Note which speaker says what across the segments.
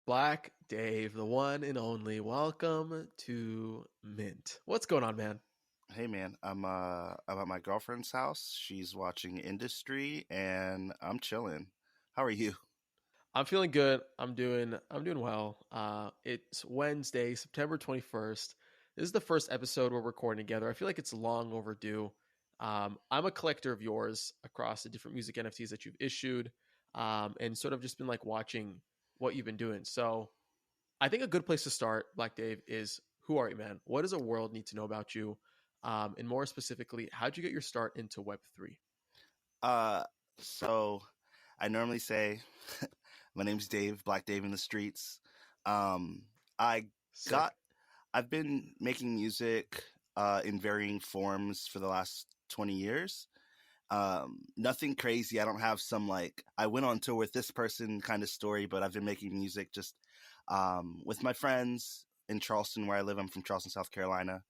Speaker 1: Black Dave, the one and only. Welcome to Mint. What's going on, man?
Speaker 2: Hey man, I'm at my girlfriend's house. She's watching Industry and I'm chilling. How are you?
Speaker 1: I'm feeling good. I'm doing well. It's Wednesday, September 21st. This is the first episode we're recording together. I feel like it's long overdue. I'm a collector of yours across the different music NFTs that you've issued, and sort of just been like watching what you've been doing. So I think a good place to start, Black Dave, is who are you, man? What does the world need to know about you? And more specifically, how'd you get your start into Web3?
Speaker 2: Uh so I normally say my name's Dave, Black Dave in the streets. Um I got
Speaker 1: Sick.
Speaker 2: I've been making music in varying forms for the last 20 years. Nothing crazy. I don't have some like I went on tour with this person kind of story, but I've been making music just with my friends in Charleston where I live. I'm from Charleston, South Carolina.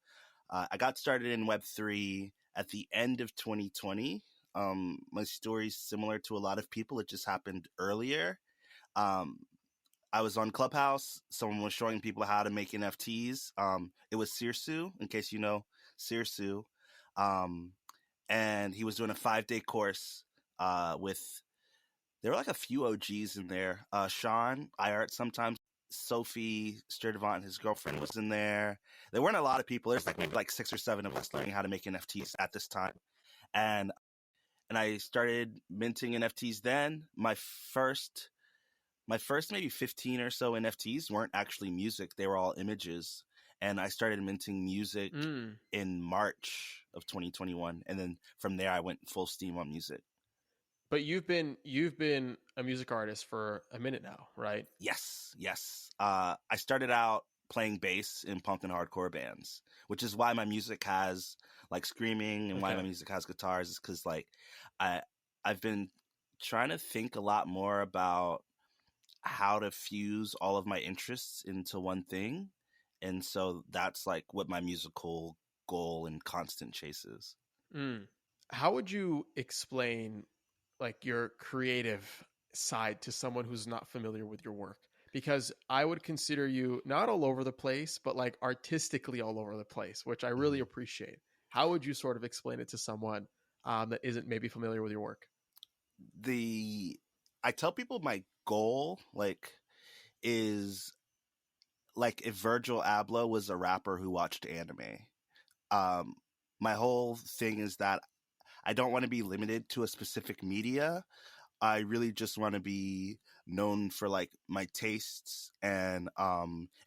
Speaker 2: I got started in Web3 at the end of 2020. My story's similar to a lot of people. It just happened earlier. Um, I was on Clubhouse. Someone was showing people how to make NFTs. It was Sirsu, in case you know Sirsu. Um, and he was doing a 5-day course with there were like a few OGs in there. Sean, iArt sometimes. Sophie Sturdivant, his girlfriend, was in there. There weren't a lot of people. There's like maybe like 6 or 7 of us learning how to make NFTs at this time. And and I started minting NFTs then. My first maybe 15 or so NFTs weren't actually music. They were all images. And I started minting music
Speaker 1: Mm.
Speaker 2: in March of 2021. And then from there I went full steam on music.
Speaker 1: But you've been a music artist for a minute now, right?
Speaker 2: Yes, yes. I started out playing bass in punk and hardcore bands, which is why my music has like screaming and why my
Speaker 1: Okay.
Speaker 2: music has guitars is because like I I've been trying to think a lot more about how to fuse all of my interests into one thing, and so that's like what my musical goal and constant chase is.
Speaker 1: Mm. How would you explain like your creative side to someone who's not familiar with your work? Because I would consider you not all over the place, but like artistically all over the place, which I really
Speaker 2: Mhm.
Speaker 1: appreciate. How would you sort of explain it to someone that isn't maybe familiar with your work?
Speaker 2: The I tell people my goal is like if Virgil Abloh was a rapper who watched anime. Um, my whole thing is that I don't want to be limited to a specific media. I really just want to be known for like my tastes and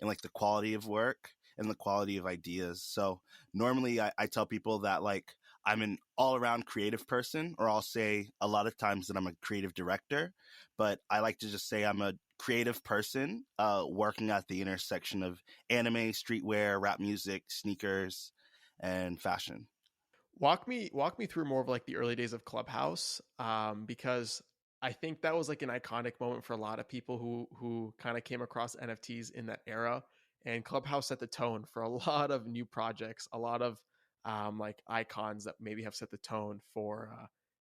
Speaker 2: like the quality of work and the quality of ideas. So normally I tell people that like I'm an all around creative person, or I'll say a lot of times that I'm a creative director, but I like to just say I'm a creative person working at the intersection of anime, streetwear, rap music, sneakers, and fashion.
Speaker 1: Walk me through more of like the early days of Clubhouse, because I think that was like an iconic moment for a lot of people who kind of came across NFTs in that era, and Clubhouse set the tone for a lot of new projects, a lot of like icons that maybe have set the tone for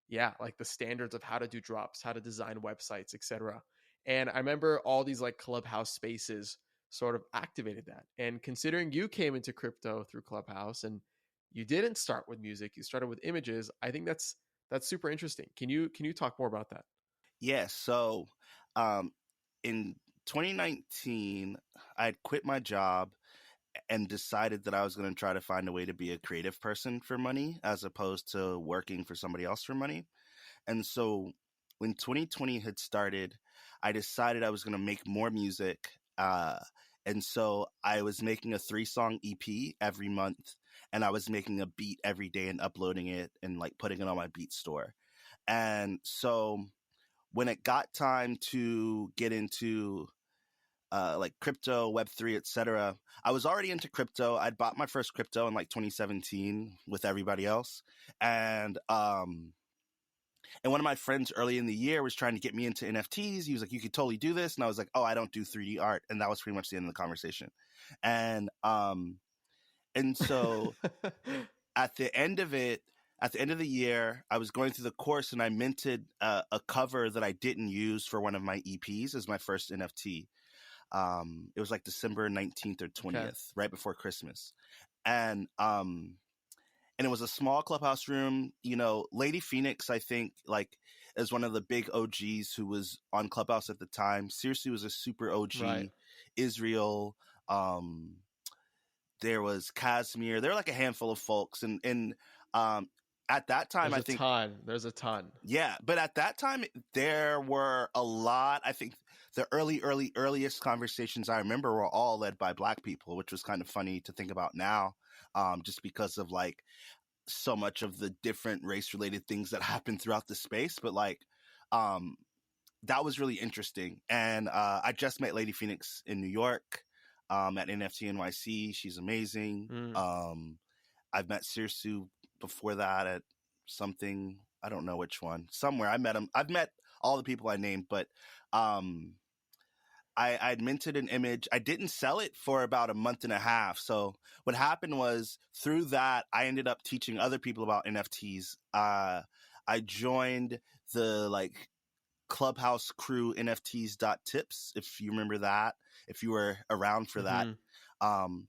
Speaker 1: yeah, like the standards of how to do drops, how to design websites, etc. And I remember all these like Clubhouse spaces sort of activated that. And considering you came into crypto through Clubhouse and you didn't start with music, you started with images, I think that's super interesting. Can you talk more about that?
Speaker 2: Yeah, so um, in 2019, I had quit my job and decided that I was going to try to find a way to be a creative person for money as opposed to working for somebody else for money. And so when 2020 had started, I decided I was going to make more music. And so I was making a 3-song EP every month, and I was making a beat every day and uploading it and like putting it on my beat store. And so when it got time to get into like crypto, Web3, etc., I was already into crypto. I'd bought my first crypto in like 2017 with everybody else, and and one of my friends early in the year was trying to get me into NFTs. He was like, "You could totally do this," and I was like, "Oh, I don't do 3D art," and that was pretty much the end of the conversation. And and so at the end of it, at the end of the year, I was going through the course and I minted a cover that I didn't use for one of my EPs as my first NFT. It was like December 19th or 20th,
Speaker 1: Okay.
Speaker 2: right before Christmas. And it was a small clubhouse room. Lady Phoenix, I think, like, is one of the big OGs who was on Clubhouse at the time. Seriously was a super
Speaker 1: Right.
Speaker 2: OG. Israel, um, there was Casimir. There were like a handful of folks, and at that time,
Speaker 1: There's
Speaker 2: I
Speaker 1: a
Speaker 2: think,
Speaker 1: ton. There's a ton.
Speaker 2: yeah. But at that time, there were a lot. I think the earliest conversations I remember were all led by Black people, which was kind of funny to think about now, just because of like so much of the different race related things that happen throughout the space. But like, that was really interesting. And I just met Lady Phoenix in New York, at NFT NYC. She's amazing.
Speaker 1: Mm.
Speaker 2: I've met Sirsu before that at something, I don't know which one, somewhere. I met him. I've met all the people I named, but I'd minted an image. I didn't sell it for about a month and a half. So what happened was, through that, I ended up teaching other people about NFTs. I joined the like Clubhouse crew NFTs.tips, if you remember that, if you were around for that.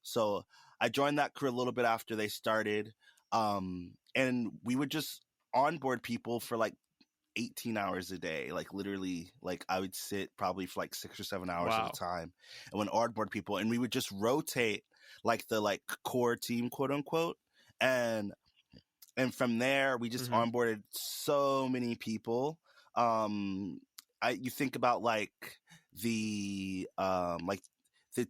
Speaker 2: So I joined that crew a little bit after they started. And we would just onboard people for like 18 hours a day, like literally, like I would sit probably for like 6 or 7 hours at
Speaker 1: Wow.
Speaker 2: a time and would onboard people, and we would just rotate like the like core team, quote unquote. And from there we just onboarded so many people. You think about like the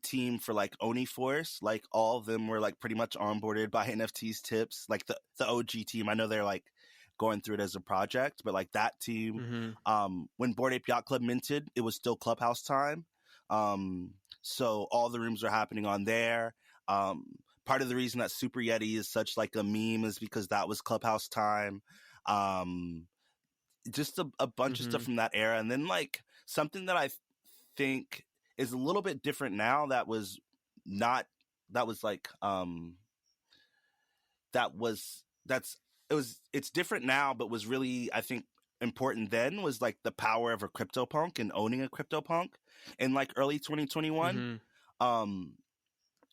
Speaker 2: team for like Oni Force, like all of them were like pretty much onboarded by NFTs tips, like the OG team. I know they're like going through it as a project, but like that team, when Bored Ape Yacht Club minted, it was still Clubhouse time. So all the rooms are happening on there. Part of the reason that Super Yeti is such like a meme is because that was Clubhouse time. Just a bunch of stuff from that era. And then like something that I think is a little bit different now it's different now, but was really, I think, important then, was like the power of a CryptoPunk and owning a CryptoPunk in like early 2021.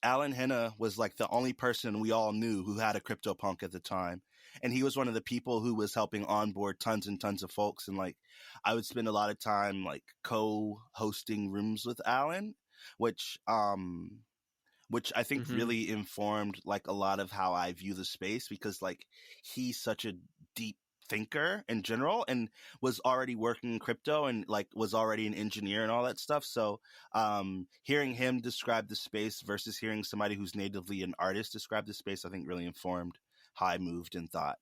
Speaker 2: Alan Henna was like the only person we all knew who had a CryptoPunk at the time. And he was one of the people who was helping onboard tons and tons of folks. And like, I would spend a lot of time like co-hosting rooms with Alan, which I think really informed like a lot of how I view the space, because like he's such a deep thinker in general and was already working in crypto and like was already an engineer and all that stuff. So hearing him describe the space versus hearing somebody who's natively an artist describe the space, I think really informed how I moved and thought.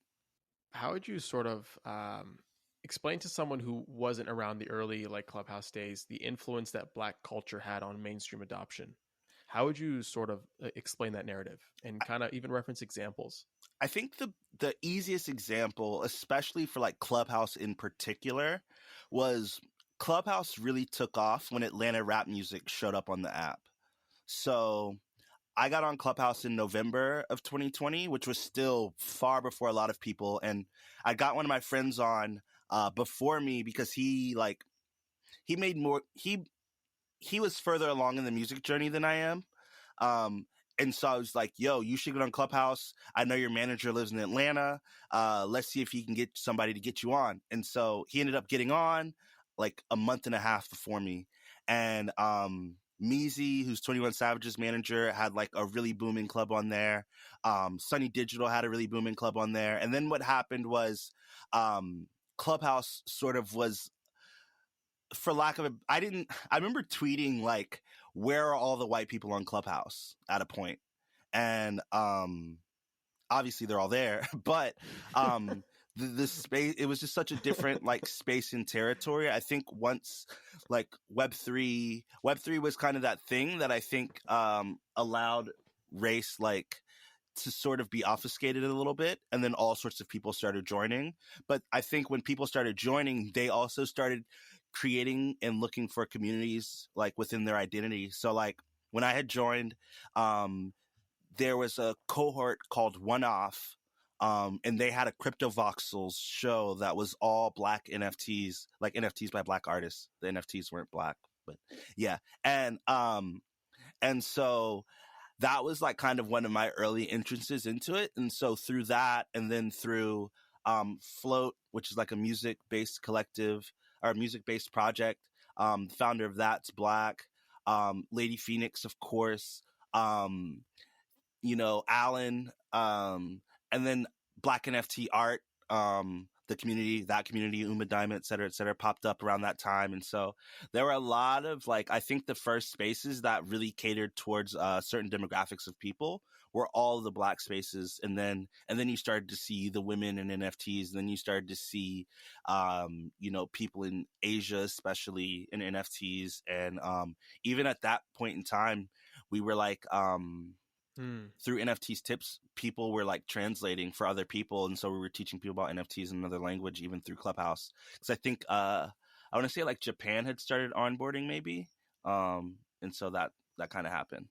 Speaker 1: How would you sort of explain to someone who wasn't around the early like Clubhouse days the influence that Black culture had on mainstream adoption? How would you sort of explain that narrative and kind of even reference examples?
Speaker 2: I think the easiest example, especially for like Clubhouse in particular, was Clubhouse really took off when Atlanta rap music showed up on the app. So I got on Clubhouse in November of 2020, which was still far before a lot of people. And I got one of my friends on before me because he was further along in the music journey than I am. And so I was like, yo, you should get on Clubhouse. I know your manager lives in Atlanta. Let's see if he can get somebody to get you on. And so he ended up getting on like a month and a half before me. And Meezy, who's 21 Savage's manager, had like a really booming club on there. Sunny Digital had a really booming club on there. And then what happened was Clubhouse sort of was, for lack of I remember tweeting like, where are all the white people on Clubhouse at a point? And obviously they're all there, but the space, it was just such a different like space and territory. I think once like Web3 was kind of that thing that I think allowed race like to sort of be obfuscated a little bit, and then all sorts of people started joining. But I think when people started joining, they also started creating and looking for communities like within their identity. So like when I had joined, there was a cohort called One Off, and they had a Crypto Voxels show that was all Black NFTs, like NFTs by Black artists. The NFTs weren't Black. but yeah. And so that was like kind of one of my early entrances into it. And so through that, and then through Float, which is like a music based collective or music based project, founder of That's Black, Lady Phoenix, of course, um, Alan, and then Black NFT art, the community, Uma Diamond, et cetera, popped up around that time. And so there were a lot of like, I think the first spaces that really catered towards certain demographics of people were all the Black spaces. And then you started to see the women in NFTs. And then you started to see, people in Asia, especially in NFTs. And even at that point in time, we were like, through NFTs tips, people were like translating for other people. And so we were teaching people about NFTs in another language, even through Clubhouse. Because I think, I want to say like Japan had started onboarding maybe. And so that kind of happened.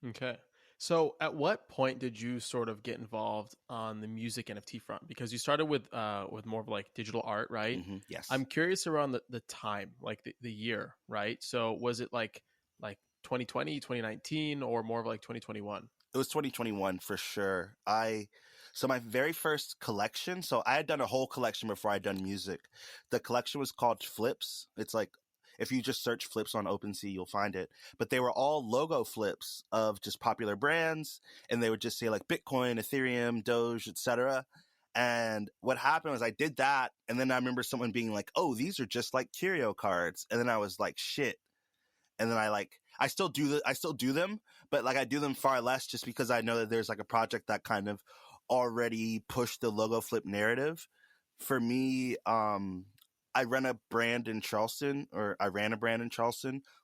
Speaker 1: Okay. So at what point did you sort of get involved on the music NFT front? Because you started with more of like digital art, right?
Speaker 2: Mm-hmm. Yes.
Speaker 1: I'm curious around the time, like the year, right? So was it like 2020, 2019, or more of like 2021?
Speaker 2: It was 2021 for sure. So my very first collection, so I had done a whole collection before I'd done music. The collection was called Flips. It's like, if you just search Flips on OpenSea, you'll find it. But they were all logo flips of just popular brands, and they would just say like Bitcoin, Ethereum, Doge, etc. And what happened was I did that, and then I remember someone being like, "Oh, these are just like curio cards," and then I was like, "Shit." And then I still do them, but like I do them far less just because I know that there's like a project that kind of already pushed the logo flip narrative. For me, I ran a brand in Charleston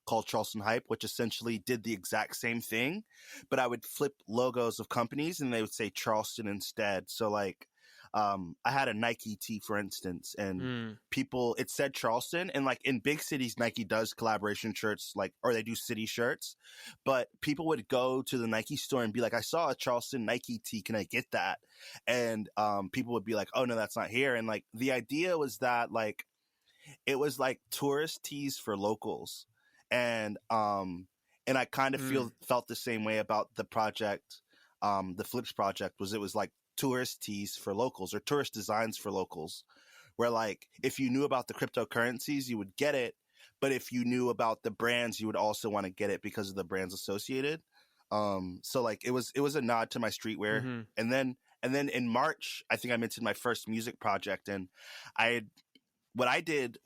Speaker 2: called Charleston Hype, which essentially did the exact same thing, but I would flip logos of companies and they would say Charleston instead. So like, I had a Nike tee, for instance, and it said Charleston, and like in big cities, Nike does collaboration shirts, like, or they do city shirts, but people would go to the Nike store and be like, I saw a Charleston Nike tee. Can I get that? And, people would be like, oh no, that's not here. And like, the idea was that like, it was like tourist tees for locals. And I kind of felt the same way about the project. The Flips project it was like tourist tees for locals, or tourist designs for locals, where like, if you knew about the cryptocurrencies, you would get it. But if you knew about the brands, you would also want to get it because of the brands associated. So like, it was a nod to my streetwear.
Speaker 1: Mm-hmm.
Speaker 2: And then in March, I think I mentioned my first music project, and what I did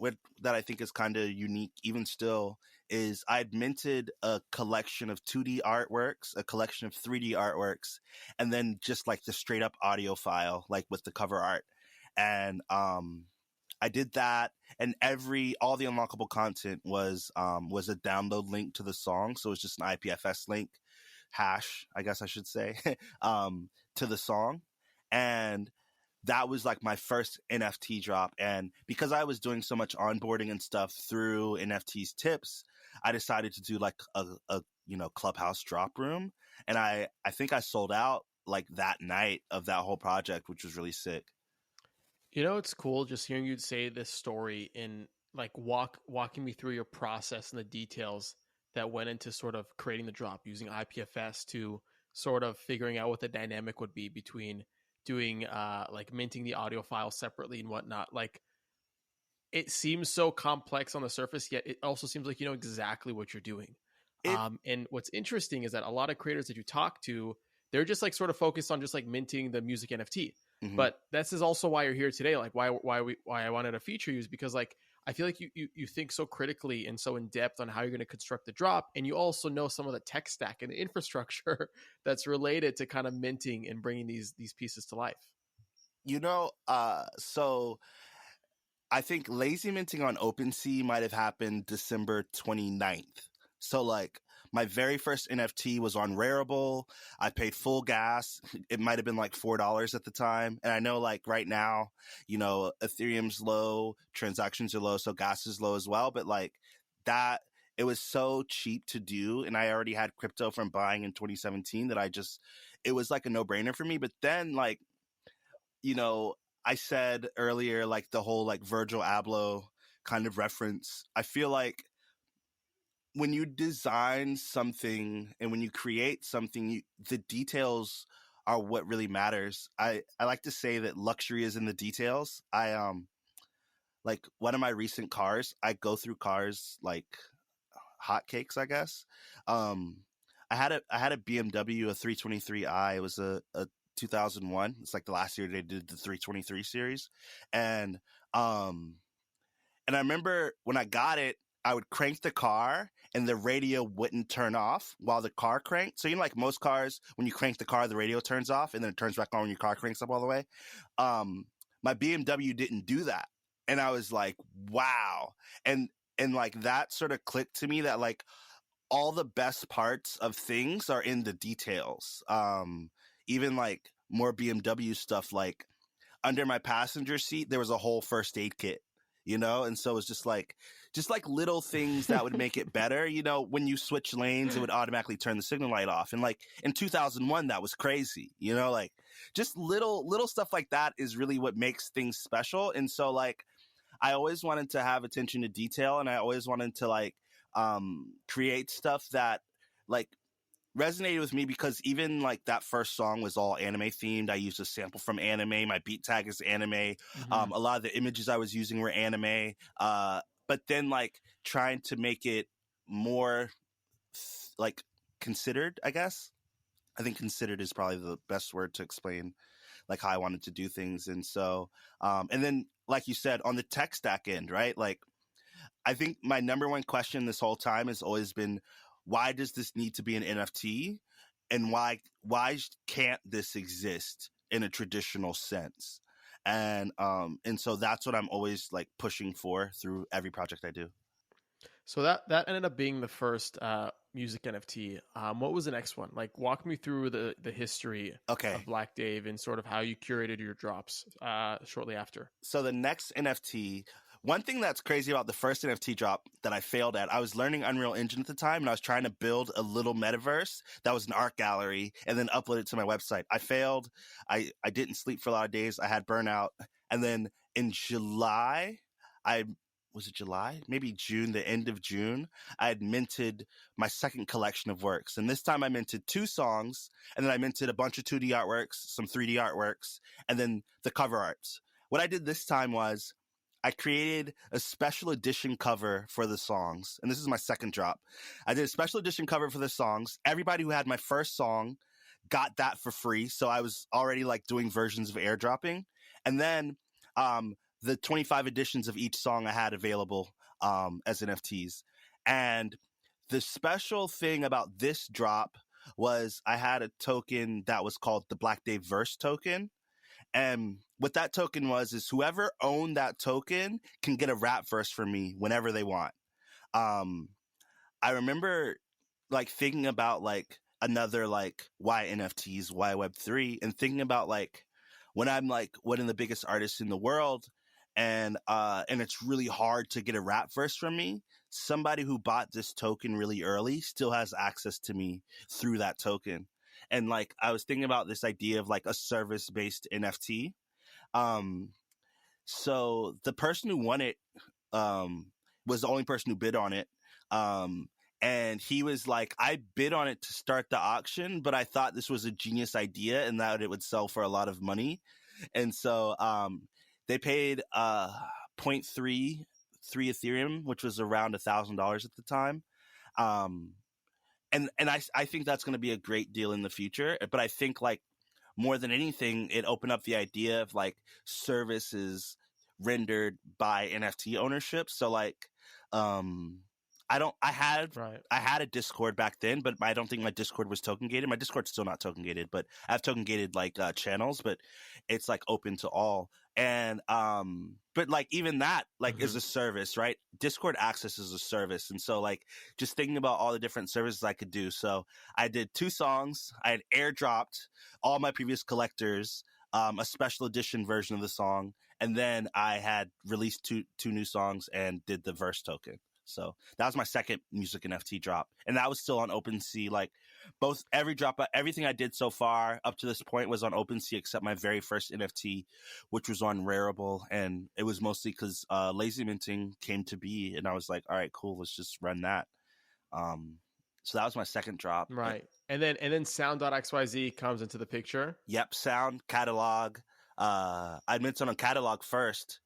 Speaker 2: that I think is kind of unique even still is I'd minted a collection of 2D artworks, a collection of 3D artworks, and then just like the straight up audio file, like with the cover art. And I did that, and all the unlockable content was a download link to the song. So it was just an IPFS link hash, I guess I should say, to the song. And that was like my first NFT drop. And because I was doing so much onboarding and stuff through NFTs tips, I decided to do like a Clubhouse drop room. And I think I sold out like that night of that whole project, which was really sick.
Speaker 1: It's cool just hearing you say this story and like walking me through your process and the details that went into sort of creating the drop using IPFS to sort of figuring out what the dynamic would be between doing like minting the audio file separately and whatnot. Like, it seems so complex on the surface, yet it also seems like you know exactly what you're doing. And what's interesting is that a lot of creators that you talk to, they're just like sort of focused on just like minting the music NFT.
Speaker 2: Mm-hmm.
Speaker 1: But this is also why you're here today. Like why I wanted to feature you is because like I feel like you think so critically and so in depth on how you're going to construct the drop, and you also know some of the tech stack and the infrastructure that's related to kind of minting and bringing these pieces to life.
Speaker 2: So I think lazy minting on OpenSea might have happened December 29th. So like, my very first NFT was on Rarible. I paid full gas. It might have been like $4 at the time. And I know like right now, Ethereum's low, transactions are low, so gas is low as well. But like that, it was so cheap to do. And I already had crypto from buying in 2017 that it was like a no brainer for me. But then like, I said earlier, like the whole like Virgil Abloh kind of reference, I feel like when you design something and when you create something, the details are what really matters. I like to say that luxury is in the details. Like one of my recent cars, I go through cars like hotcakes, I guess. Um, I had a BMW, a 323i. It was a 2001. It's like the last year they did the 323 series, and um, and I remember when I got it, I would crank the car and the radio wouldn't turn off while the car cranked. So, like most cars, when you crank the car, the radio turns off and then it turns back on when your car cranks up all the way. My BMW didn't do that. And I was like, wow. And, like that sort of clicked to me that like all the best parts of things are in the details. Even like more BMW stuff, like under my passenger seat, there was a whole first aid kit, and so it's just like little things that would make it better. When you switch lanes, it would automatically turn the signal light off. And like in 2001, that was crazy, like just little stuff like that is really what makes things special. And so like, I always wanted to have attention to detail, and I always wanted to like, create stuff that like resonated with me, because even like that first song was all anime themed. I used a sample from anime. My beat tag is anime.
Speaker 1: Mm-hmm.
Speaker 2: A lot of the images I was using were anime. But then like trying to make it more like considered, I guess. I think considered is probably the best word to explain like how I wanted to do things. And so, and then like you said, on the tech stack end, right? Like, I think my number one question this whole time has always been, why does this need to be an NFT, and why can't this exist in a traditional sense? And so that's what I'm always like pushing for through every project I do.
Speaker 1: So that ended up being the first music NFT. What was the next one? Like, walk me through the history
Speaker 2: Okay.
Speaker 1: of Black Dave and sort of how you curated your drops shortly after.
Speaker 2: So the next NFT, one thing that's crazy about the first NFT drop that I failed at, I was learning Unreal Engine at the time, and I was trying to build a little metaverse that was an art gallery and then upload it to my website. I failed. I didn't sleep for a lot of days. I had burnout. And then in July, was it July? Maybe June, the end of June, I had minted my second collection of works. And this time I minted 2 songs, and then I minted a bunch of 2D artworks, some 3D artworks, and then the cover arts. What I did this time was I created a special edition cover for the songs. And this is my second drop. I did a special edition cover for the songs. Everybody who had my first song got that for free. So I was already like doing versions of airdropping. And then the 25 editions of each song I had available as NFTs. And the special thing about this drop was I had a token that was called the Black Dave Verse token. And what that token was is whoever owned that token can get a rap verse from me whenever they want. I remember like thinking about like another like why NFTs, why Web3, and thinking about like when I'm like one of the biggest artists in the world, and it's really hard to get a rap verse from me. Somebody who bought this token really early still has access to me through that token. And like I was thinking about this idea of like a service-based NFT. So the person who won it was the only person who bid on it. And he was like, I bid on it to start the auction, but I thought this was a genius idea and that it would sell for a lot of money. And so they paid 0.33 Ethereum, which was around $1,000 at the time. And I think that's going to be a great deal in the future. But I think like more than anything, it opened up the idea of like services rendered by NFT ownership. So like, I had a Discord back then, but I don't think my Discord was token gated. My Discord's still not token gated, but I have token gated like channels, but it's like open to all. And but like even that like is a service, right? Discord access is a service. And so like just thinking about all the different services I could do. So I did 2 songs. I had airdropped all my previous collectors a special edition version of the song, and then I had released two new songs and did the verse token. So that was my second music NFT drop. And that was still on OpenSea. Like everything I did so far up to this point was on OpenSea except my very first NFT, which was on Rarible. And it was mostly because lazy minting came to be. And I was like, all right, cool, let's just run that. So that was my second drop.
Speaker 1: Right. And then sound.xyz comes into the picture.
Speaker 2: Yep, sound, catalog. I minted on catalog first,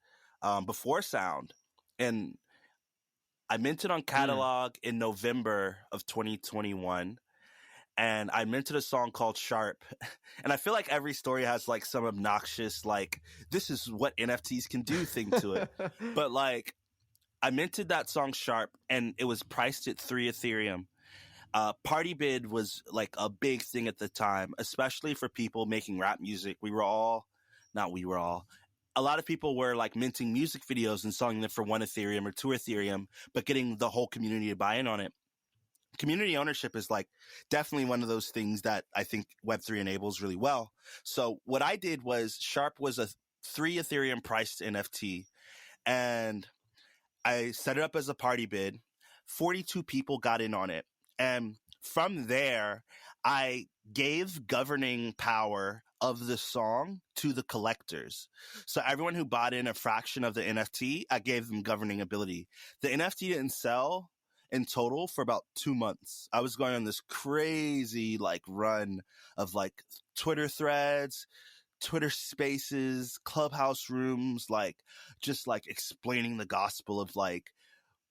Speaker 2: before sound. And I minted on catalog in November of 2021. And I minted a song called Sharp. And I feel like every story has like some obnoxious, like, this is what NFTs can do thing to it. But like, I minted that song Sharp, and it was priced at 3 Ethereum. Party bid was like a big thing at the time, especially for people making rap music. A lot of people were like minting music videos and selling them for 1 Ethereum or 2 Ethereum, but getting the whole community to buy in on it. Community ownership is like definitely one of those things that I think Web3 enables really well. So what I did was Sharp was a 3 Ethereum priced NFT, and I set it up as a party bid. 42 people got in on it. And from there, I gave governing power of the song to the collectors. So everyone who bought in a fraction of the NFT, I gave them governing ability. The NFT didn't sell in total for about 2 months. I was going on this crazy like run of like Twitter threads, Twitter spaces, clubhouse rooms, like just like explaining the gospel of like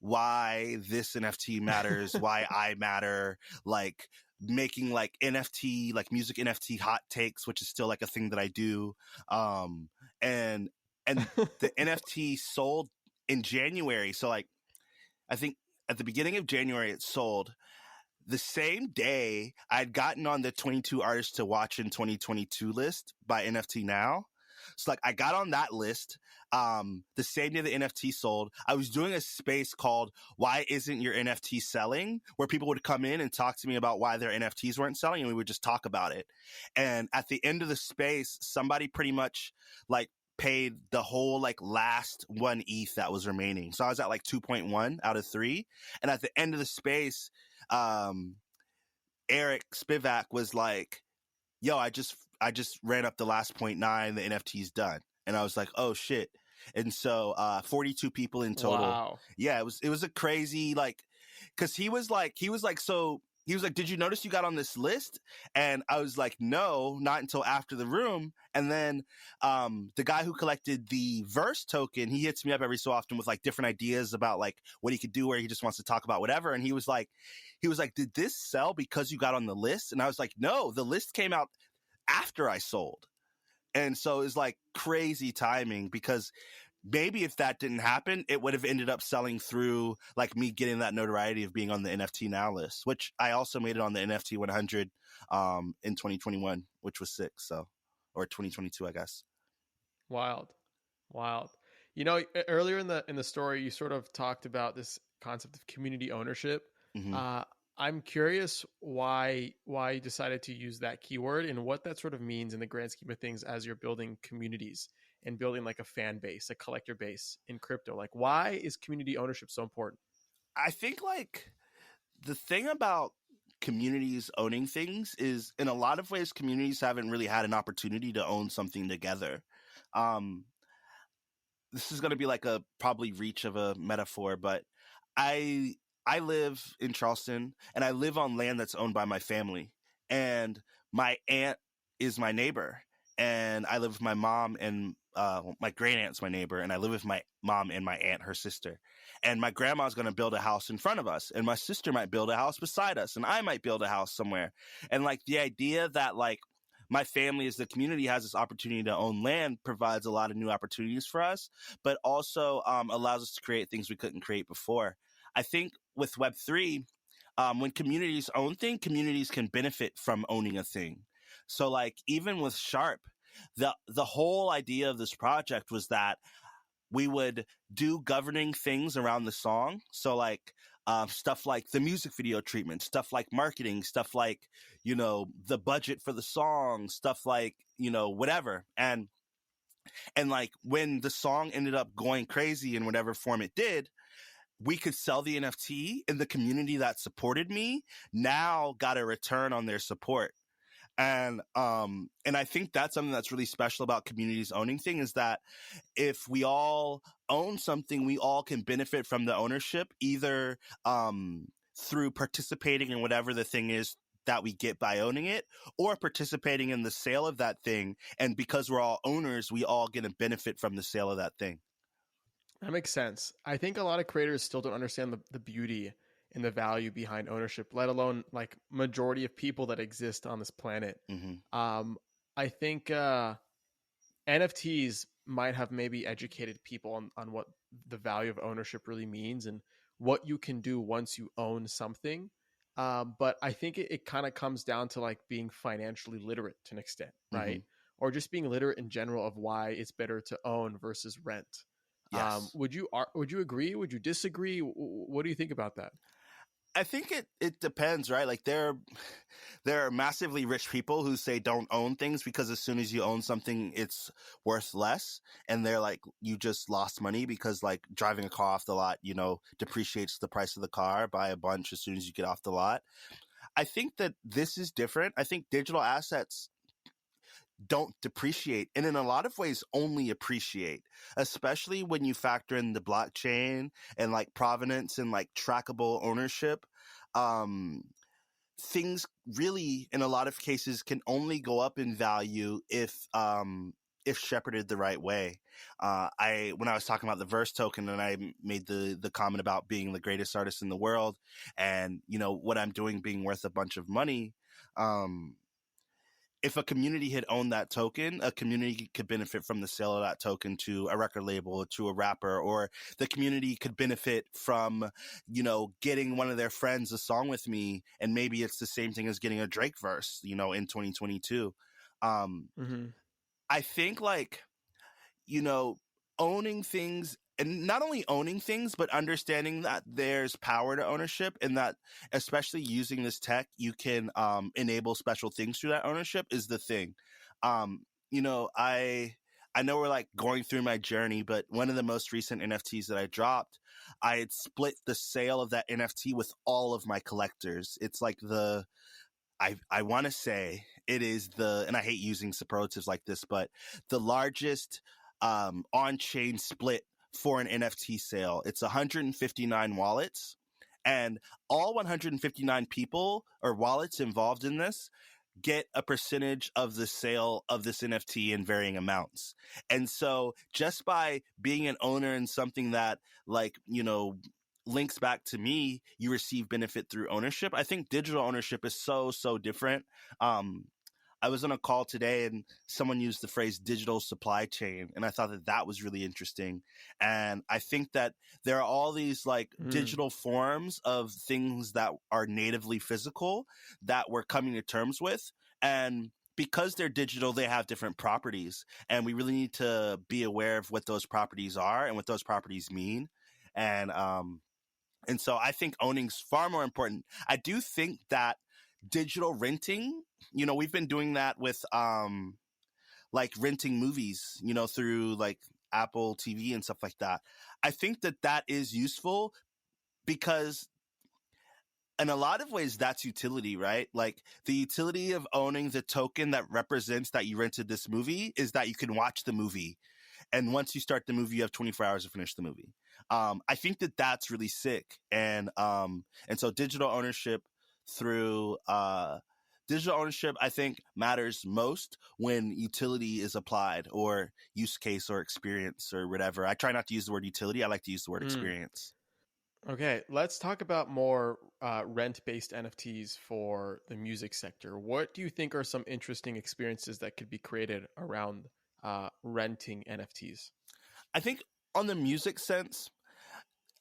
Speaker 2: why this NFT matters, why I matter, like making like NFT, like music NFT hot takes, which is still like a thing that I do. And the NFT sold in January. So like, I think at the beginning of January, it sold. The same day, I'd gotten on the 22 artists to watch in 2022 list by NFT Now. So like I got on that list the same day the NFT sold. I was doing a space called Why Isn't Your NFT Selling? Where people would come in and talk to me about why their NFTs weren't selling, and we would just talk about it. And at the end of the space, somebody pretty much like paid the whole like last 1 ETH that was remaining. So I was at like 2.1 out of 3. And at the end of the space, Eric Spivak was like, yo, I just ran up the last 0.9, the NFT's done. And I was like, oh shit. And so 42 people in total.
Speaker 1: Wow.
Speaker 2: Yeah, it was a crazy, like, cause he was like, did you notice you got on this list? And I was like, no, not until after the room. And then the guy who collected the verse token, he hits me up every so often with like different ideas about like what he could do, where he just wants to talk about whatever. And he was like, did this sell because you got on the list? And I was like, no, the list came out after I sold. And so it's like crazy timing, because maybe if that didn't happen, it would have ended up selling through like me getting that notoriety of being on the NFT Now list, which I also made it on the NFT 100 in 2021, which was sick. So, or 2022, I guess.
Speaker 1: Wild. You know, earlier in the story, you sort of talked about this concept of community ownership.
Speaker 2: Mm-hmm.
Speaker 1: I'm curious why you decided to use that keyword and what that sort of means in the grand scheme of things as you're building communities and building like a fan base, a collector base in crypto. Like, why is community ownership so important?
Speaker 2: I think like the thing about communities owning things is, in a lot of ways, communities haven't really had an opportunity to own something together. This is going to be like a probably reach of a metaphor, but I live in Charleston, and I live on land that's owned by my family, and my aunt is my neighbor, and I live with my mom, and my great aunt's my neighbor, and I live with my mom and my aunt, her sister. And my grandma's going to build a house in front of us, and my sister might build a house beside us, and I might build a house somewhere. And like the idea that like my family as the community has this opportunity to own land provides a lot of new opportunities for us, but also allows us to create things we couldn't create before. I think with Web3, when communities own things, communities can benefit from owning a thing. So like even with Sharp, the whole idea of this project was that we would do governing things around the song. So like stuff like the music video treatment, stuff like marketing, stuff like, you know, the budget for the song, stuff like, you know, whatever. And like when the song ended up going crazy in whatever form it did, we could sell the NFT, and the community that supported me now got a return on their support. And I think that's something that's really special about communities owning things, is that if we all own something, we all can benefit from the ownership, either through participating in whatever the thing is that we get by owning it, or participating in the sale of that thing. And because we're all owners, we all get a benefit from the sale of that thing.
Speaker 1: That makes sense. I think a lot of creators still don't understand the beauty and the value behind ownership, let alone like majority of people that exist on this planet.
Speaker 2: Mm-hmm.
Speaker 1: I think NFTs might have maybe educated people on what the value of ownership really means and what you can do once you own something. But I think it kind of comes down to like being financially literate to an extent, right?
Speaker 2: Mm-hmm.
Speaker 1: Or just being literate in general of why it's better to own versus rent.
Speaker 2: Yes.
Speaker 1: Would you agree? Would you disagree? What do you think about that?
Speaker 2: I think it depends, right? Like there are massively rich people who say don't own things because as soon as you own something, it's worth less. And they're like, you just lost money because like driving a car off the lot, depreciates the price of the car by a bunch as soon as you get off the lot. I think that this is different. I think digital assets don't depreciate and in a lot of ways only appreciate, especially when you factor in the blockchain and like provenance and like trackable ownership. um Things really in a lot of cases can only go up in value if shepherded the right way. When I was talking about the verse token and I made the comment about being the greatest artist in the world and what I'm doing being worth a bunch of money, if a community had owned that token, a community could benefit from the sale of that token to a record label, to a rapper, or the community could benefit from, getting one of their friends a song with me. And maybe it's the same thing as getting a Drake verse, in 2022.
Speaker 1: Mm-hmm.
Speaker 2: I think like, you know, owning things and not only owning things, but understanding that there's power to ownership and that especially using this tech, you can enable special things through that ownership is the thing. I know we're like going through my journey, but one of the most recent NFTs that I dropped, I had split the sale of that NFT with all of my collectors. It's like I want to say it is and I hate using superlatives like this, but the largest on-chain split for an NFT sale. It's 159 wallets, and all 159 people or wallets involved in this get a percentage of the sale of this NFT in varying amounts. And so just by being an owner in something that links back to me, you receive benefit through ownership. I think digital ownership is so, so different. I was on a call today and someone used the phrase digital supply chain. And I thought that was really interesting. And I think that there are all these like digital forms of things that are natively physical that we're coming to terms with. And because they're digital, they have different properties. And we really need to be aware of what those properties are and what those properties mean. And so I think owning's far more important. I do think that digital renting, we've been doing that with like renting movies, through like Apple TV and stuff like that. I think that is useful because in a lot of ways that's utility, right? Like the utility of owning the token that represents that you rented this movie is that you can watch the movie. And once you start the movie, you have 24 hours to finish the movie. I think that's really sick. And so digital ownership, I think matters most when utility is applied or use case or experience or whatever. I try not to use the word utility. I like to use the word experience.
Speaker 1: Okay, let's talk about more rent-based NFTs for the music sector. What do you think are some interesting experiences that could be created around renting NFTs?
Speaker 2: I think on the music sense,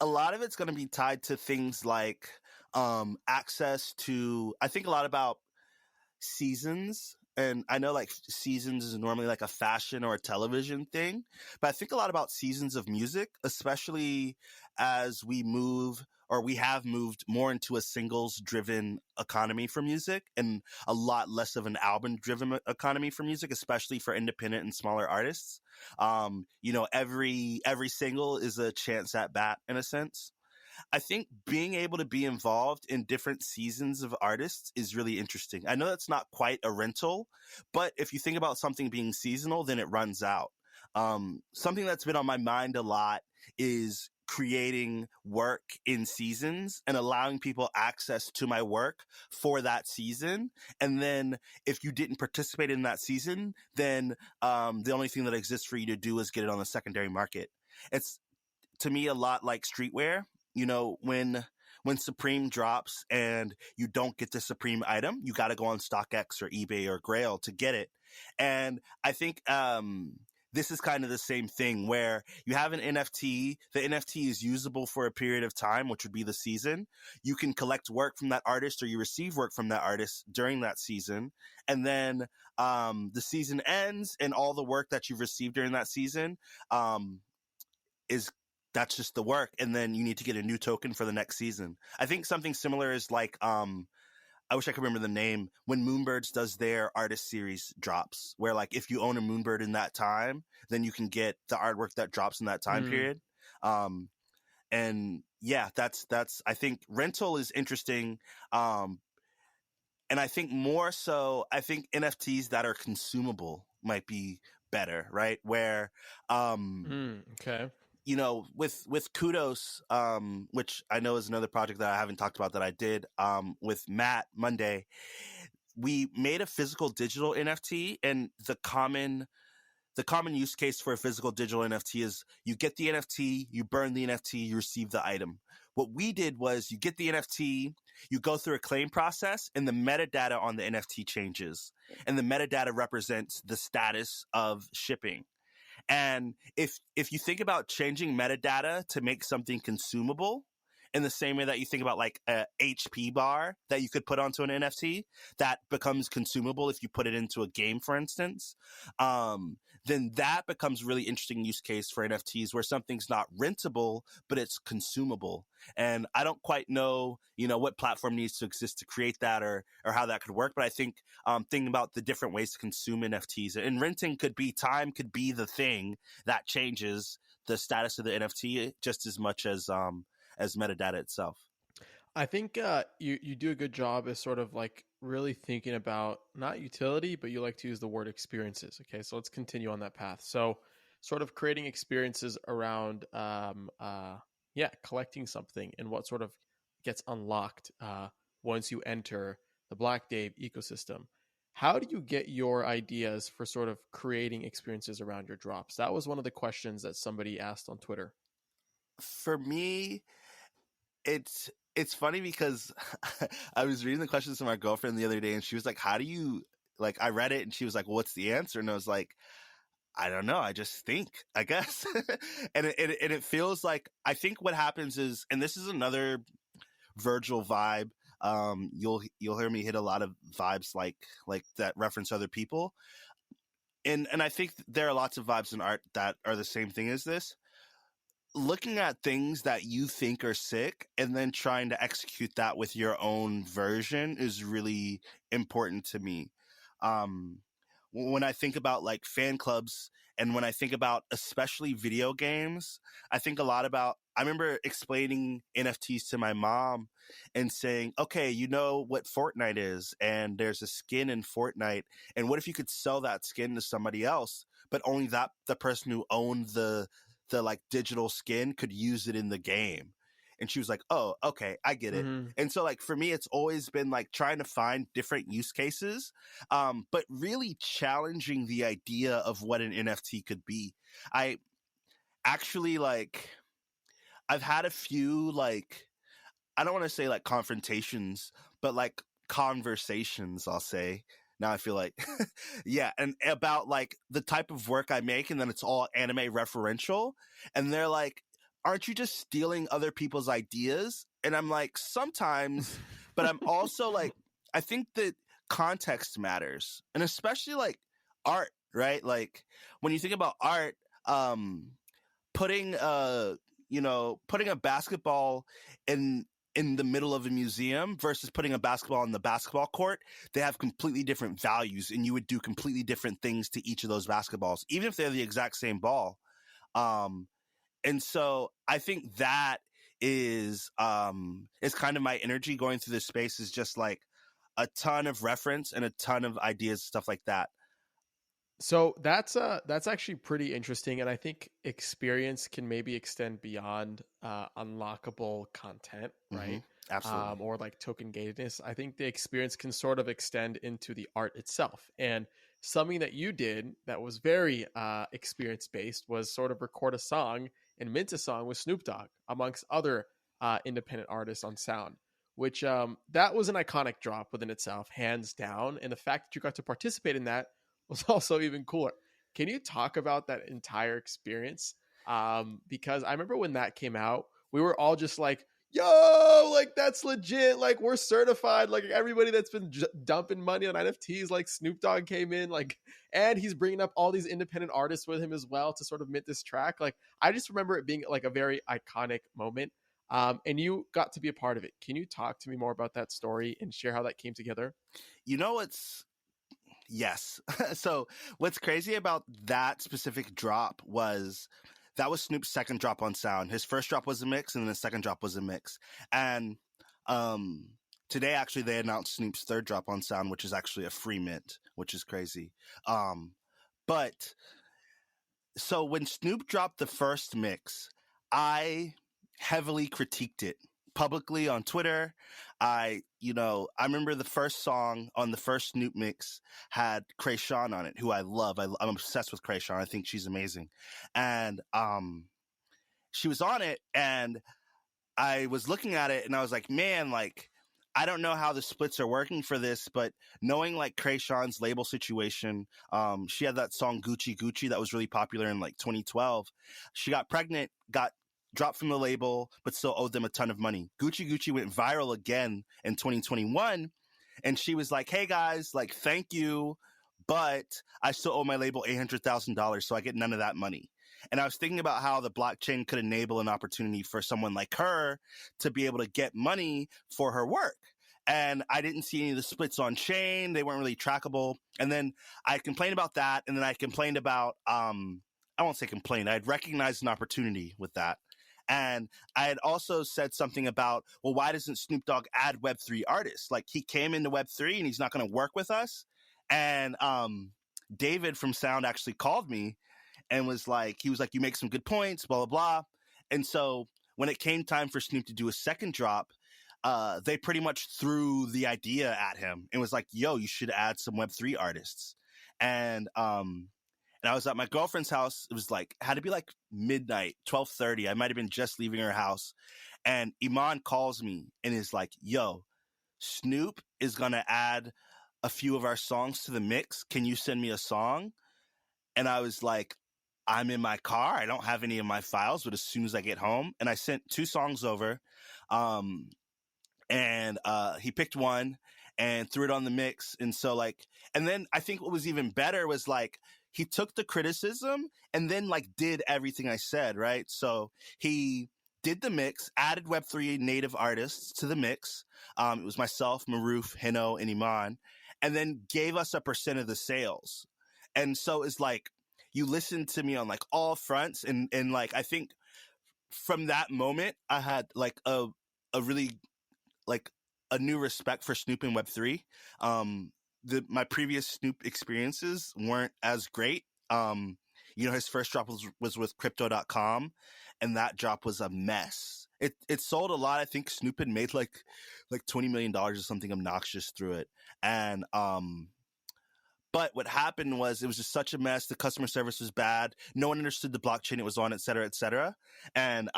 Speaker 2: a lot of it's going to be tied to things like access to, I think a lot about seasons. And I know like seasons is normally like a fashion or a television thing, but I think a lot about seasons of music, especially as we have moved more into a singles driven economy for music and a lot less of an album driven economy for music, especially for independent and smaller artists. Every single is a chance at bat in a sense. I think being able to be involved in different seasons of artists is really interesting. I know that's not quite a rental, but if you think about something being seasonal, then it runs out. Something that's been on my mind a lot is creating work in seasons and allowing people access to my work for that season. And then if you didn't participate in that season, then the only thing that exists for you to do is get it on the secondary market. It's, to me, a lot like streetwear. You know, when Supreme drops and you don't get the Supreme item, you got to go on StockX or eBay or Grail to get it. And I think this is kind of the same thing where you have an NFT. The NFT is usable for a period of time, which would be the season. You can collect work from that artist or you receive work from that artist during that season. And then the season ends and all the work that you've received during that season that's just the work, and then you need to get a new token for the next season. I think something similar is like I wish I could remember the name, when Moonbirds does their artist series drops, where like if you own a Moonbird in that time, then you can get the artwork that drops in that time period. And yeah, that's I think rental is interesting. And I think more so, I think NFTs that are consumable might be better, right? Where
Speaker 1: okay.
Speaker 2: you know, with Kudos, which I know is another project that I haven't talked about that I did with Matt Monday, we made a physical digital NFT, and the common use case for a physical digital NFT is you get the NFT, you burn the NFT, you receive the item. What we did was you get the NFT, you go through a claim process, and the metadata on the NFT changes, and the metadata represents the status of shipping. And if you think about changing metadata to make something consumable in the same way that you think about like a HP bar that you could put onto an NFT that becomes consumable if you put it into a game, for instance, then that becomes really interesting use case for NFTs where something's not rentable, but it's consumable. And I don't quite know, you know, what platform needs to exist to create that or how that could work. But I think thinking about the different ways to consume NFTs, and renting could be the thing that changes the status of the NFT just as much as metadata itself.
Speaker 1: I think you do a good job as sort of like really thinking about not utility, but you like to use the word experiences. Okay, so let's continue on that path. So, sort of creating experiences around, collecting something and what sort of gets unlocked once you enter the Black Dave ecosystem. How do you get your ideas for sort of creating experiences around your drops? That was one of the questions that somebody asked on Twitter.
Speaker 2: For me, it's funny because I was reading the questions to my girlfriend the other day, and she was like, "How do you like?" I read it, and she was like, "What's the answer?" And I was like, "I don't know. I just think, I guess." And it feels like, I think what happens is, and this is another Virgil vibe. You'll hear me hit a lot of vibes like that reference other people, and I think there are lots of vibes in art that are the same thing as this. Looking at things that you think are sick and then trying to execute that with your own version is really important to me. When I think about like fan clubs, and when I think about especially video games, I think a lot about, I remember explaining NFTs to my mom and saying, okay, you know what Fortnite is, and there's a skin in Fortnite, and what if you could sell that skin to somebody else, but only that the person who owned the like digital skin could use it in the game? And she was like, oh, okay, I get it.
Speaker 1: Mm-hmm.
Speaker 2: And so like for me, it's always been like trying to find different use cases, but really challenging the idea of what an NFT could be. I actually like, I've had a few like, I don't want to say like confrontations, but like conversations, I'll say. Now I feel like, yeah, and about like the type of work I make, and then it's all anime referential. And they're like, aren't you just stealing other people's ideas? And I'm like, sometimes, but I'm also like, I think that context matters. And especially like art, right? Like when you think about art, putting putting a basketball in the middle of a museum versus putting a basketball on the basketball court, they have completely different values, and you would do completely different things to each of those basketballs, even if they're the exact same ball. And so I think that is kind of my energy going through this space, is just like a ton of reference and a ton of ideas, stuff like that.
Speaker 1: So that's actually pretty interesting, and I think experience can maybe extend beyond unlockable content,
Speaker 2: Mm-hmm.
Speaker 1: right?
Speaker 2: Absolutely.
Speaker 1: Or like token gatedness. I think the experience can sort of extend into the art itself. And something that you did that was very experience based was sort of record a song and mint a song with Snoop Dogg, amongst other independent artists on Sound. Which that was an iconic drop within itself, hands down. And the fact that you got to participate in that was also even cooler. Can you talk about that entire experience? Because I remember when that came out, we were all just like, yo, like that's legit. Like we're certified. Like everybody that's been dumping money on NFTs, like Snoop Dogg came in, like, and he's bringing up all these independent artists with him as well to sort of mint this track. Like I just remember it being like a very iconic moment. And you got to be a part of it. Can you talk to me more about that story and share how that came together?
Speaker 2: You know, it's yes. So what's crazy about that specific drop was that was Snoop's second drop on Sound. His first drop was a mix, and then the second drop was a mix. And um, today, actually, they announced Snoop's third drop on Sound, which is actually a free mint, which is crazy. But so when Snoop dropped the first mix, I heavily critiqued it publicly on Twitter. I remember the first song on the first Snoop mix had Krayshawn on it, who I love. I'm obsessed with Krayshawn. I think she's amazing. And she was on it, and I was looking at it and I was like, man, like, I don't know how the splits are working for this, but knowing like Krayshawn's label situation, she had that song Gucci Gucci that was really popular in like 2012. She got pregnant, got dropped from the label, but still owed them a ton of money. Gucci Gucci went viral again in 2021. And she was like, hey guys, like, thank you, but I still owe my label $800,000, so I get none of that money. And I was thinking about how the blockchain could enable an opportunity for someone like her to be able to get money for her work. And I didn't see any of the splits on chain. They weren't really trackable. And then I complained about that. And then I complained about, I won't say complained, I had recognized an opportunity with that. And I had also said something about, well, why doesn't Snoop Dogg add Web3 artists? Like, he came into Web3 and he's not going to work with us. And David from Sound actually called me and he was like, you make some good points, blah, blah, blah. And so when it came time for Snoop to do a second drop, they pretty much threw the idea at him and was like, yo, you should add some Web3 artists. And I was at my girlfriend's house. It was like, had to be like midnight, 12:30. I might have been just leaving her house. And Iman calls me and is like, yo, Snoop is going to add a few of our songs to the mix. Can you send me a song? And I was like, I'm in my car. I don't have any of my files, but as soon as I get home, and I sent 2 songs over, um, and he picked one and threw it on the mix. And so like, and then I think what was even better was like, he took the criticism and then like did everything I said, right? So he did the mix, added Web3 native artists to the mix. It was myself, Maroof, Hino, and Iman, and then gave us a percent of the sales. And so it's like, you listen to me on like all fronts. And like, I think from that moment, I had like a really like a new respect for Snoop in Web3. My previous Snoop experiences weren't as great. His first drop was with crypto.com, and that drop was a mess. It sold a lot. I think Snoop had made like $20 million or something obnoxious through it. And but what happened was it was just such a mess. The customer service was bad. No one understood the blockchain it was on, et cetera, et cetera. And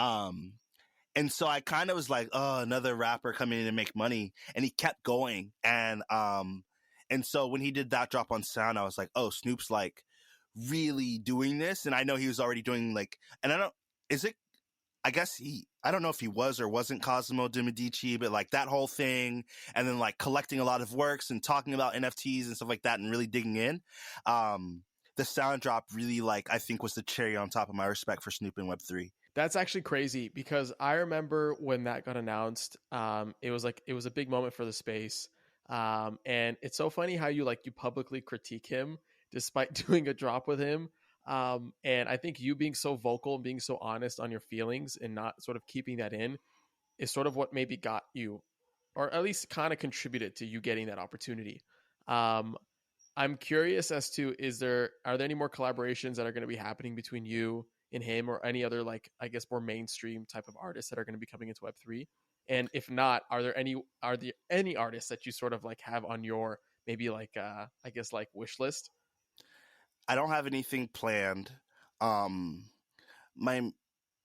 Speaker 2: so I kind of was like, oh, another rapper coming in to make money. And he kept going. And so when he did that drop on Sound, I was like, oh, Snoop's like really doing this. And I know he was already doing like, and I don't know if he was or wasn't Cosmo de Medici, but like that whole thing. And then like collecting a lot of works and talking about NFTs and stuff like that and really digging in. The Sound drop really I think was the cherry on top of my respect for Snoop in Web3.
Speaker 1: That's actually crazy because I remember when that got announced. It was a big moment for the space, and it's so funny how you publicly critique him despite doing a drop with him. And I think you being so vocal and being so honest on your feelings and not sort of keeping that in is sort of what maybe got you, or at least kind of contributed to you getting that opportunity. Um, I'm curious as to are there any more collaborations that are going to be happening between you and him, or any other, like, I guess, more mainstream type of artists that are going to be coming into Web3? And if not, are there any artists that you sort of like have on your, maybe like, I guess, like, wish list?
Speaker 2: I don't have anything planned. Um, my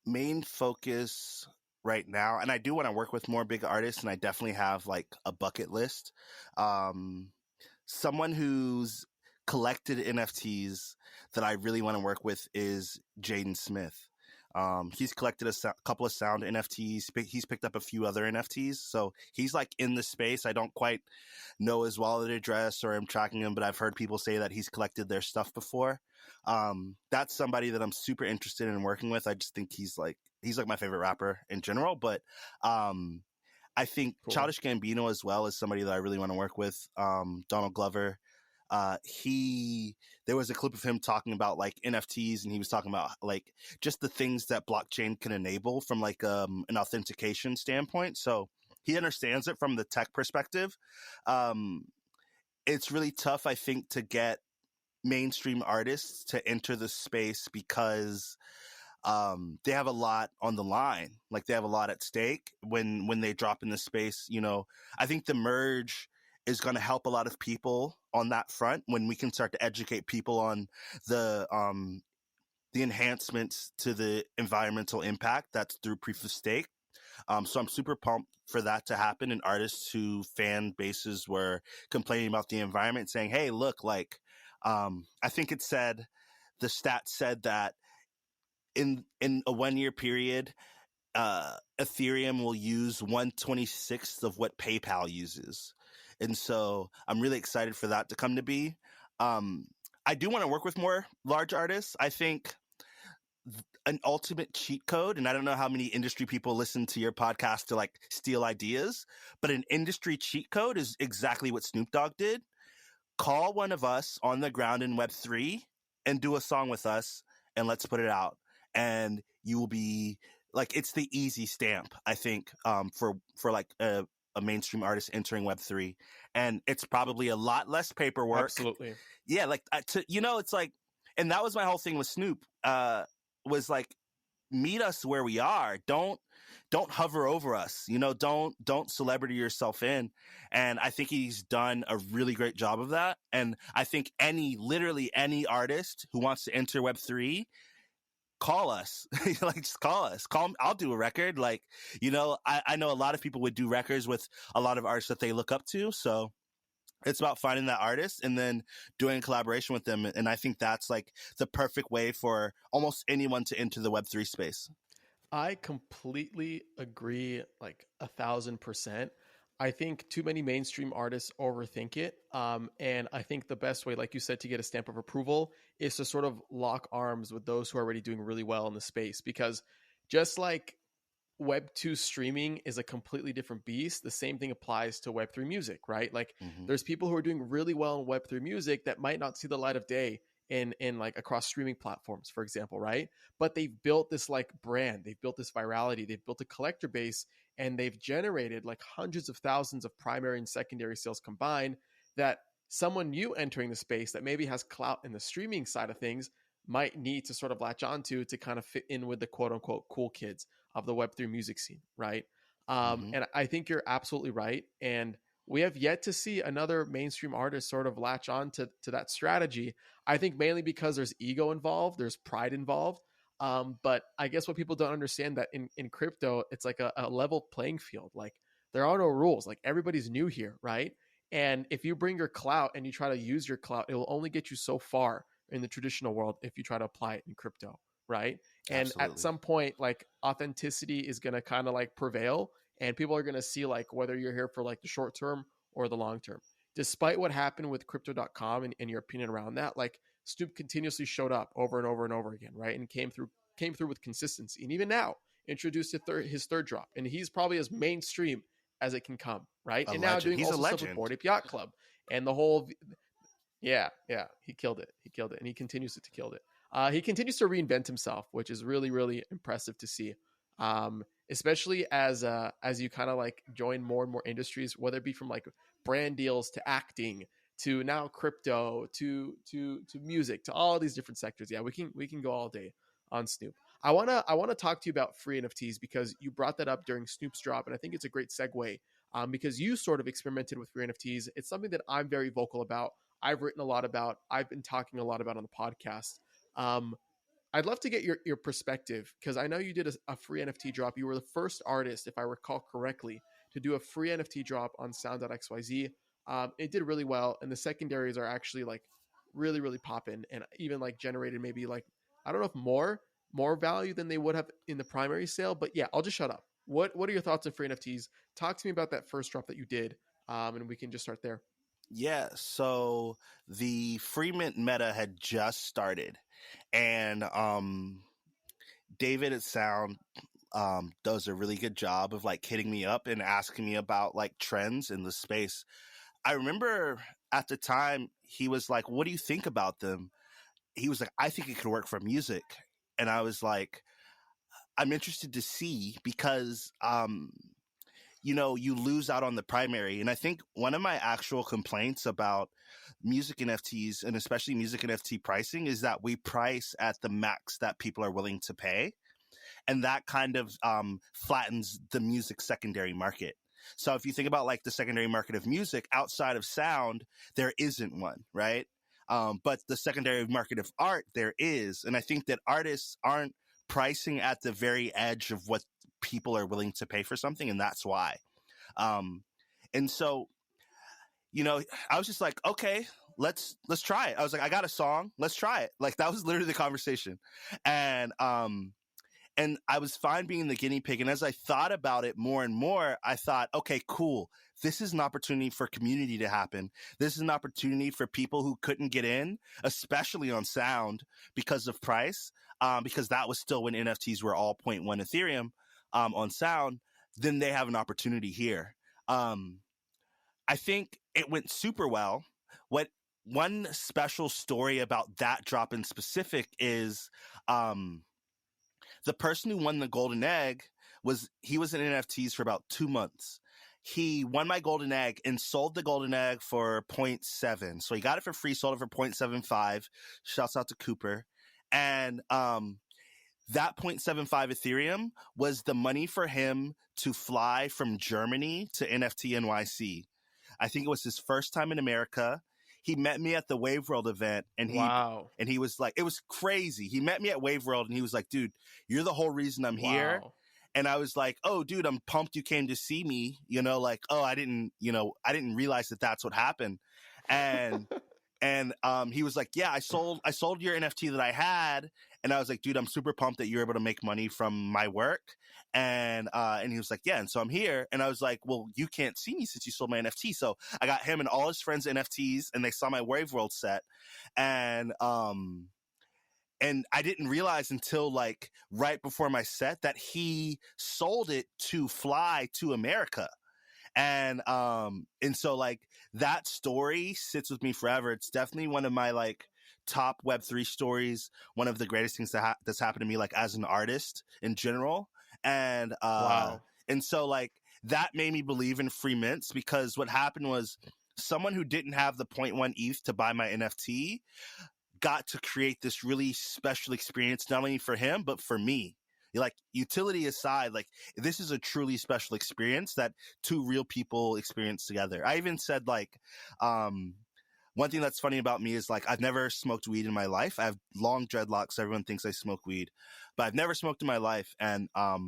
Speaker 2: main focus right now, and I do want to work with more big artists, and I definitely have like a bucket list. Um, Someone who's collected NFTs that I really want to work with is Jaden Smith. He's collected a couple of sound NFTs. He's picked up a few other NFTs. So he's like in the space. I don't quite know his wallet address or am tracking him, but I've heard people say that he's collected their stuff before. That's somebody that I'm super interested in working with. I just think he's like my favorite rapper in general. But I think
Speaker 1: Cool.
Speaker 2: Childish Gambino as well is somebody that I really want to work with. Donald Glover. There was a clip of him talking about like NFTs, and he was talking about like just the things that blockchain can enable from like an authentication standpoint. So he understands it from the tech perspective. It's really tough, I think, to get mainstream artists to enter the space because they have a lot on the line. Like they have a lot at stake when they drop in the space. You know, I think the merge is going to help a lot of people on that front when we can start to educate people on the enhancements to the environmental impact that's through proof of stake. So I'm super pumped for that to happen, and artists who fan bases were complaining about the environment, saying, "Hey, look, like I think the stat said that in a 1 year period, Ethereum will use 1/26th of what PayPal uses." And so I'm really excited for that to come to be. I do want to work with more large artists. I think an ultimate cheat code, and I don't know how many industry people listen to your podcast to like steal ideas, but an industry cheat code is exactly what Snoop Dogg did. Call one of us on the ground in Web3 and do a song with us, and let's put it out. And you will be like, it's the easy stamp, I think, for like a mainstream artist entering Web3. And it's probably a lot less paperwork.
Speaker 1: Absolutely.
Speaker 2: Yeah, like, it's like, and that was my whole thing with Snoop, was like, meet us where we are. Don't hover over us. Don't celebrity yourself in. And I think he's done a really great job of that. And I think literally any artist who wants to enter Web3, call us. Like, just call us. I'll do a record. Like, I know a lot of people would do records with a lot of artists that they look up to. So it's about finding that artist and then doing a collaboration with them. And I think that's like the perfect way for almost anyone to enter the Web3 space.
Speaker 1: I completely agree, like 1,000%. I think too many mainstream artists overthink it. And I think the best way, like you said, to get a stamp of approval is to sort of lock arms with those who are already doing really well in the space. Because just like Web 2 streaming is a completely different beast, the same thing applies to Web 3 music, right? Like, there's people who are doing really well in Web 3 music that might not see the light of day in like across streaming platforms, for example, right? But they've built this like brand, they've built this virality, they've built a collector base, and they've generated like hundreds of thousands of primary and secondary sales combined, that someone new entering the space that maybe has clout in the streaming side of things might need to sort of latch onto to kind of fit in with the quote unquote cool kids of the Web3 music scene, right? And I think you're absolutely right. And we have yet to see another mainstream artist sort of latch on to that strategy. I think mainly because there's ego involved, there's pride involved. But I guess what people don't understand, that in crypto, it's like a level playing field. Like, there are no rules. Like, everybody's new here, right? And if you bring your clout and you try to use your clout, it will only get you so far in the traditional world if you try to apply it in crypto, right? And
Speaker 2: Absolutely.
Speaker 1: at some point, like, authenticity is going to kind of like prevail, and people are going to see like whether you're here for like the short term or the long term. Despite what happened with crypto.com and your opinion around that, like, Snoop continuously showed up over and over and over again, right? And came through with consistency. And even now, introduced his third drop. And he's probably as mainstream as it can come, right? And now doing also stuff with Bored Ape Yacht Club and the whole. Yeah, he killed it. And he continues to kill it. He continues to reinvent himself, which is really, really impressive to see. Especially as you kind of like join more and more industries, whether it be from like brand deals to acting to now crypto to music, to all these different sectors. Yeah, we can go all day on Snoop. I want to talk to you about free NFTs because you brought that up during Snoop's drop, and I think it's a great segue, because you sort of experimented with free NFTs. It's something that I'm very vocal about. I've written a lot about. I've been talking a lot about on the podcast. Um, I'd love to get your perspective because I know you did a free NFT drop. You were the first artist, if I recall correctly, to do a free NFT drop on Sound.xyz. It did really well, and the secondaries are actually like really really popping, and even like generated maybe like, I don't know if more value than they would have in the primary sale. But yeah, I'll just shut up. What are your thoughts on free NFTs? Talk to me about that first drop that you did, and we can just start there.
Speaker 2: Yeah, so the free mint meta had just started, and David at Sound does a really good job of like hitting me up and asking me about like trends in the space. I remember at the time he was like, "What do you think about them?" He was like, "I think it could work for music," and I was like, "I'm interested to see because you lose out on the primary." And I think one of my actual complaints about music NFTs and especially music NFT pricing is that we price at the max that people are willing to pay. And that kind of flattens the music secondary market. So if you think about like the secondary market of music outside of sound, there isn't one, right? But the secondary market of art, there is. And I think that artists aren't pricing at the very edge of what people are willing to pay for something. And that's why. Um, and so, I was just like, okay, let's try it. I was like, I got a song. Let's try it. Like that was literally the conversation. And I was fine being the guinea pig. And as I thought about it more and more, I thought, okay, cool. This is an opportunity for community to happen. This is an opportunity for people who couldn't get in, especially on sound because of price, because that was still when NFTs were all zero point 0.1 Ethereum on sound. Then they have an opportunity here. I think it went super well. What one special story about that drop in specific is the person who won the golden egg was in NFTs for about 2 months. He won my golden egg and sold the golden egg for 0.7. So he got it for free, sold it for 0.75. Shouts out to Cooper. And that 0.75 Ethereum was the money for him to fly from Germany to NFT NYC. I think it was his first time in America. He met me at the Wave World event, and
Speaker 1: Wow.
Speaker 2: he was like, it was crazy. He met me at Wave World, and he was like, "Dude, you're the whole reason I'm here."
Speaker 1: Wow.
Speaker 2: And I was like, "Oh, dude, I'm pumped you came to see me." Like, "Oh, I didn't realize that that's what happened." And he was like, "Yeah, I sold your NFT that I had." And I was like, "Dude, I'm super pumped that you're able to make money from my work." And he was like, "Yeah." And so I'm here. And I was like, "Well, you can't see me since you sold my NFT." So I got him and all his friends NFTs, and they saw my Wave World set. And I didn't realize until like right before my set that he sold it to fly to America. And so like that story sits with me forever. It's definitely one of my like top Web3 stories, one of the greatest things that's happened to me like as an artist in general. And
Speaker 1: Wow.
Speaker 2: so like that made me believe in free mints, because what happened was someone who didn't have the zero point 0.1 ETH to buy my NFT got to create this really special experience, not only for him, but for me. Like, utility aside, like, this is a truly special experience that two real people experience together. I even said, like, one thing that's funny about me is, like, I've never smoked weed in my life. I have long dreadlocks. So everyone thinks I smoke weed, but I've never smoked in my life. And I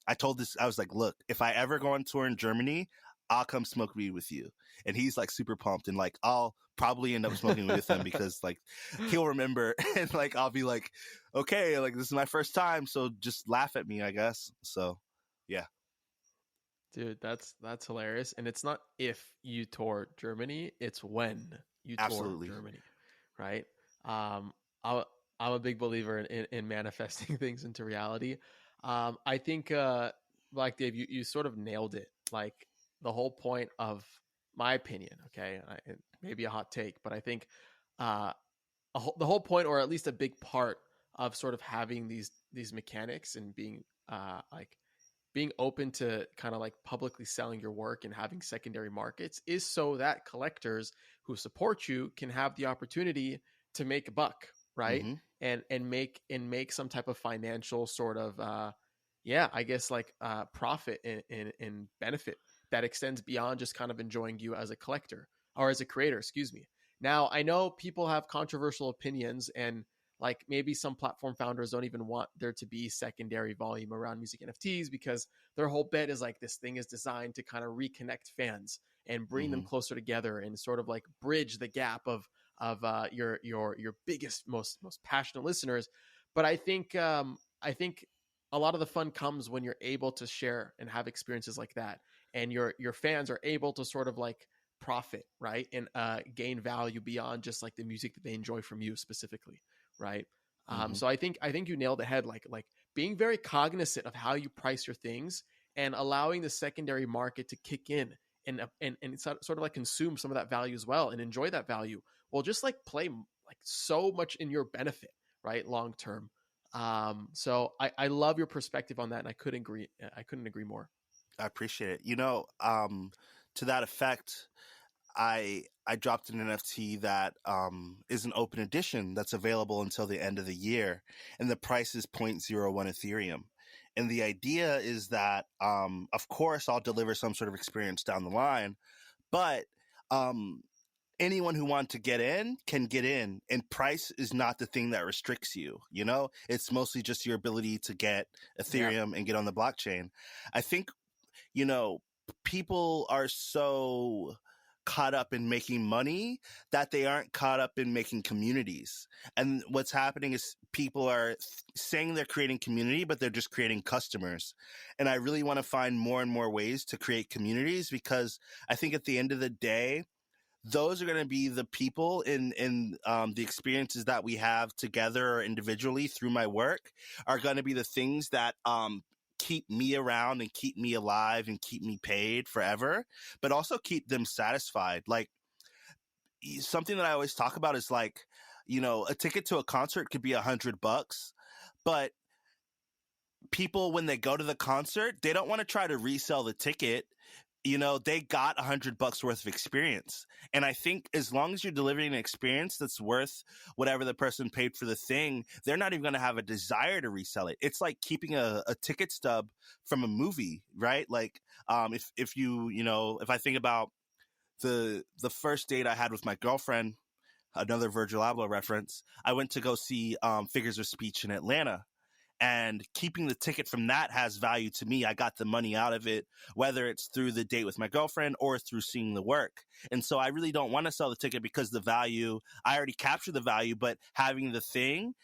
Speaker 2: was like, look, if I ever go on tour in Germany, I'll come smoke weed with you. And he's like super pumped, and like I'll probably end up smoking weed with him because like he'll remember, and like I'll be like, okay, like this is my first time, so just laugh at me, I guess. So yeah.
Speaker 1: Dude, that's hilarious. And it's not if you tour Germany, it's when you tour
Speaker 2: Absolutely.
Speaker 1: Germany, right? Um, I'm, I'm a big believer in manifesting things into reality. I think, like Dave, you sort of nailed it. Like the whole point of my opinion, okay, it may be a hot take, but I think uh, the whole point, or at least a big part of sort of having these mechanics and being like being open to kind of like publicly selling your work and having secondary markets is so that collectors who support you can have the opportunity to make a buck, right?
Speaker 2: Mm-hmm.
Speaker 1: And make some type of financial sort of yeah, I guess like profit and benefit that extends beyond just kind of enjoying you as a collector or as a creator, excuse me. Now, I know people have controversial opinions, and like maybe some platform founders don't even want there to be secondary volume around music NFTs because their whole bet is like this thing is designed to kind of reconnect fans and bring them
Speaker 2: Mm-hmm.
Speaker 1: closer together and sort of like bridge the gap of your biggest most passionate listeners. But I think a lot of the fun comes when you're able to share and have experiences like that, and your fans are able to sort of like profit, right, and gain value beyond just like the music that they enjoy from you specifically, right?
Speaker 2: Mm-hmm.
Speaker 1: So I think you nailed the head, like being very cognizant of how you price your things and allowing the secondary market to kick in and sort of like consume some of that value as well and enjoy that value. Well, just like play like so much in your benefit, right, long term. So I love your perspective on that, and I couldn't agree more.
Speaker 2: I appreciate it. To that effect, I dropped an NFT that is an open edition that's available until the end of the year, and the price is 0.01 Ethereum. And the idea is that, of course, I'll deliver some sort of experience down the line, but um, anyone who wants to get in can get in, and price is not the thing that restricts you. It's mostly just your ability to get
Speaker 1: Yeah.
Speaker 2: Ethereum and get on the blockchain. I think you know, people are so caught up in making money that they aren't caught up in making communities. And what's happening is people are saying they're creating community, but they're just creating customers. And I really want to find more and more ways to create communities, because I think at the end of the day, those are going to be the people in the experiences that we have together or individually through my work are going to be the things that keep me around and keep me alive and keep me paid forever, but also keep them satisfied. Like, something that I always talk about is like, a ticket to a concert could be $100, but people, when they go to the concert, they don't want to try to resell the ticket. They got $100 worth of experience. And I think as long as you're delivering an experience that's worth whatever the person paid for the thing, they're not even going to have a desire to resell it. It's like keeping a ticket stub from a movie, right? Like, if I think about the first date I had with my girlfriend, another Virgil Abloh reference, I went to go see Figures of Speech in Atlanta. And keeping the ticket from that has value to me. I got the money out of it, whether it's through the date with my girlfriend or through seeing the work. And so I really don't want to sell the ticket, because the value, I already captured the value, but having the thing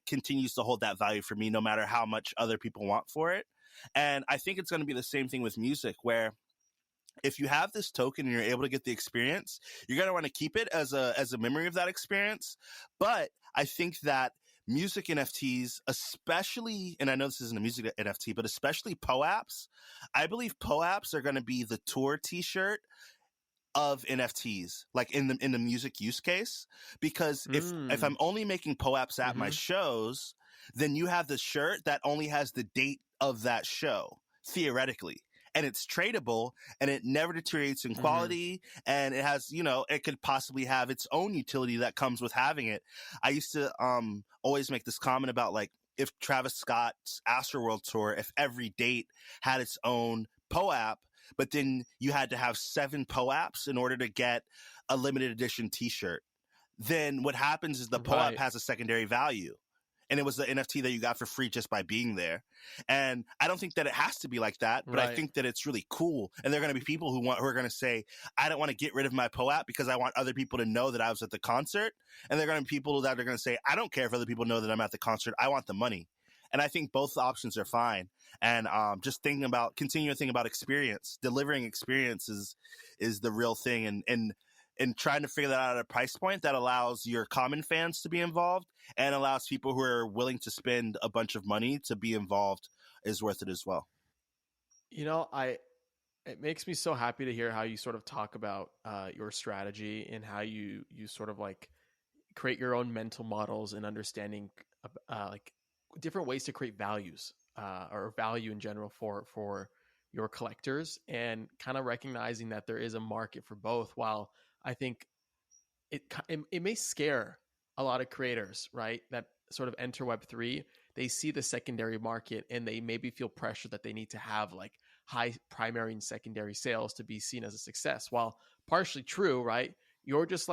Speaker 2: continues to hold that value for me, no matter how much other people want for it. And I think it's going to be the same thing with music, where if you have this token and you're able to get the experience, you're going to want to keep it as a memory of that experience. But I think that music NFTs, especially, and I know this isn't a music NFT, but especially POAPs, I believe POAPs are going to be the tour t-shirt of NFTs, like in the music use case. Because if I'm only making POAPs at my shows, then you have the shirt that only has the date of that show, theoretically. And it's tradable, and it never deteriorates in quality, and it has, it could possibly have its own utility that comes with having it. I used to always make this comment about, like, if Travis Scott's Astroworld tour, if every date had its own POAP, but then you had to have 7 POAPs in order to get a limited edition t-shirt, then what happens is the POAP has a secondary value. And it was the NFT that you got for free just by being there. And I don't think that it has to be like that, but I think that it's really cool. And there are going to be people who are going to say, I don't want to get rid of my POAP because I want other people to know that I was at the concert. And there are going to be people that are going to say, I don't care if other people know that I'm at the concert. I want the money. And I think both options are fine. And just continuing to think about experience, delivering experiences is the real thing. And trying to figure that out at a price point that allows your common fans to be involved and allows people who are willing to spend a bunch of money to be involved is worth it as well.
Speaker 1: It makes me so happy to hear how you sort of talk about your strategy and how you sort of like create your own mental models and understanding like different ways to create values or value in general for your collectors, and kind of recognizing that there is a market for both. While I think it may scare a lot of creators, right, that sort of enter Web3. They see the secondary market and they maybe feel pressure that they need to have like high primary and secondary sales to be seen as a success. While partially true, right? You're just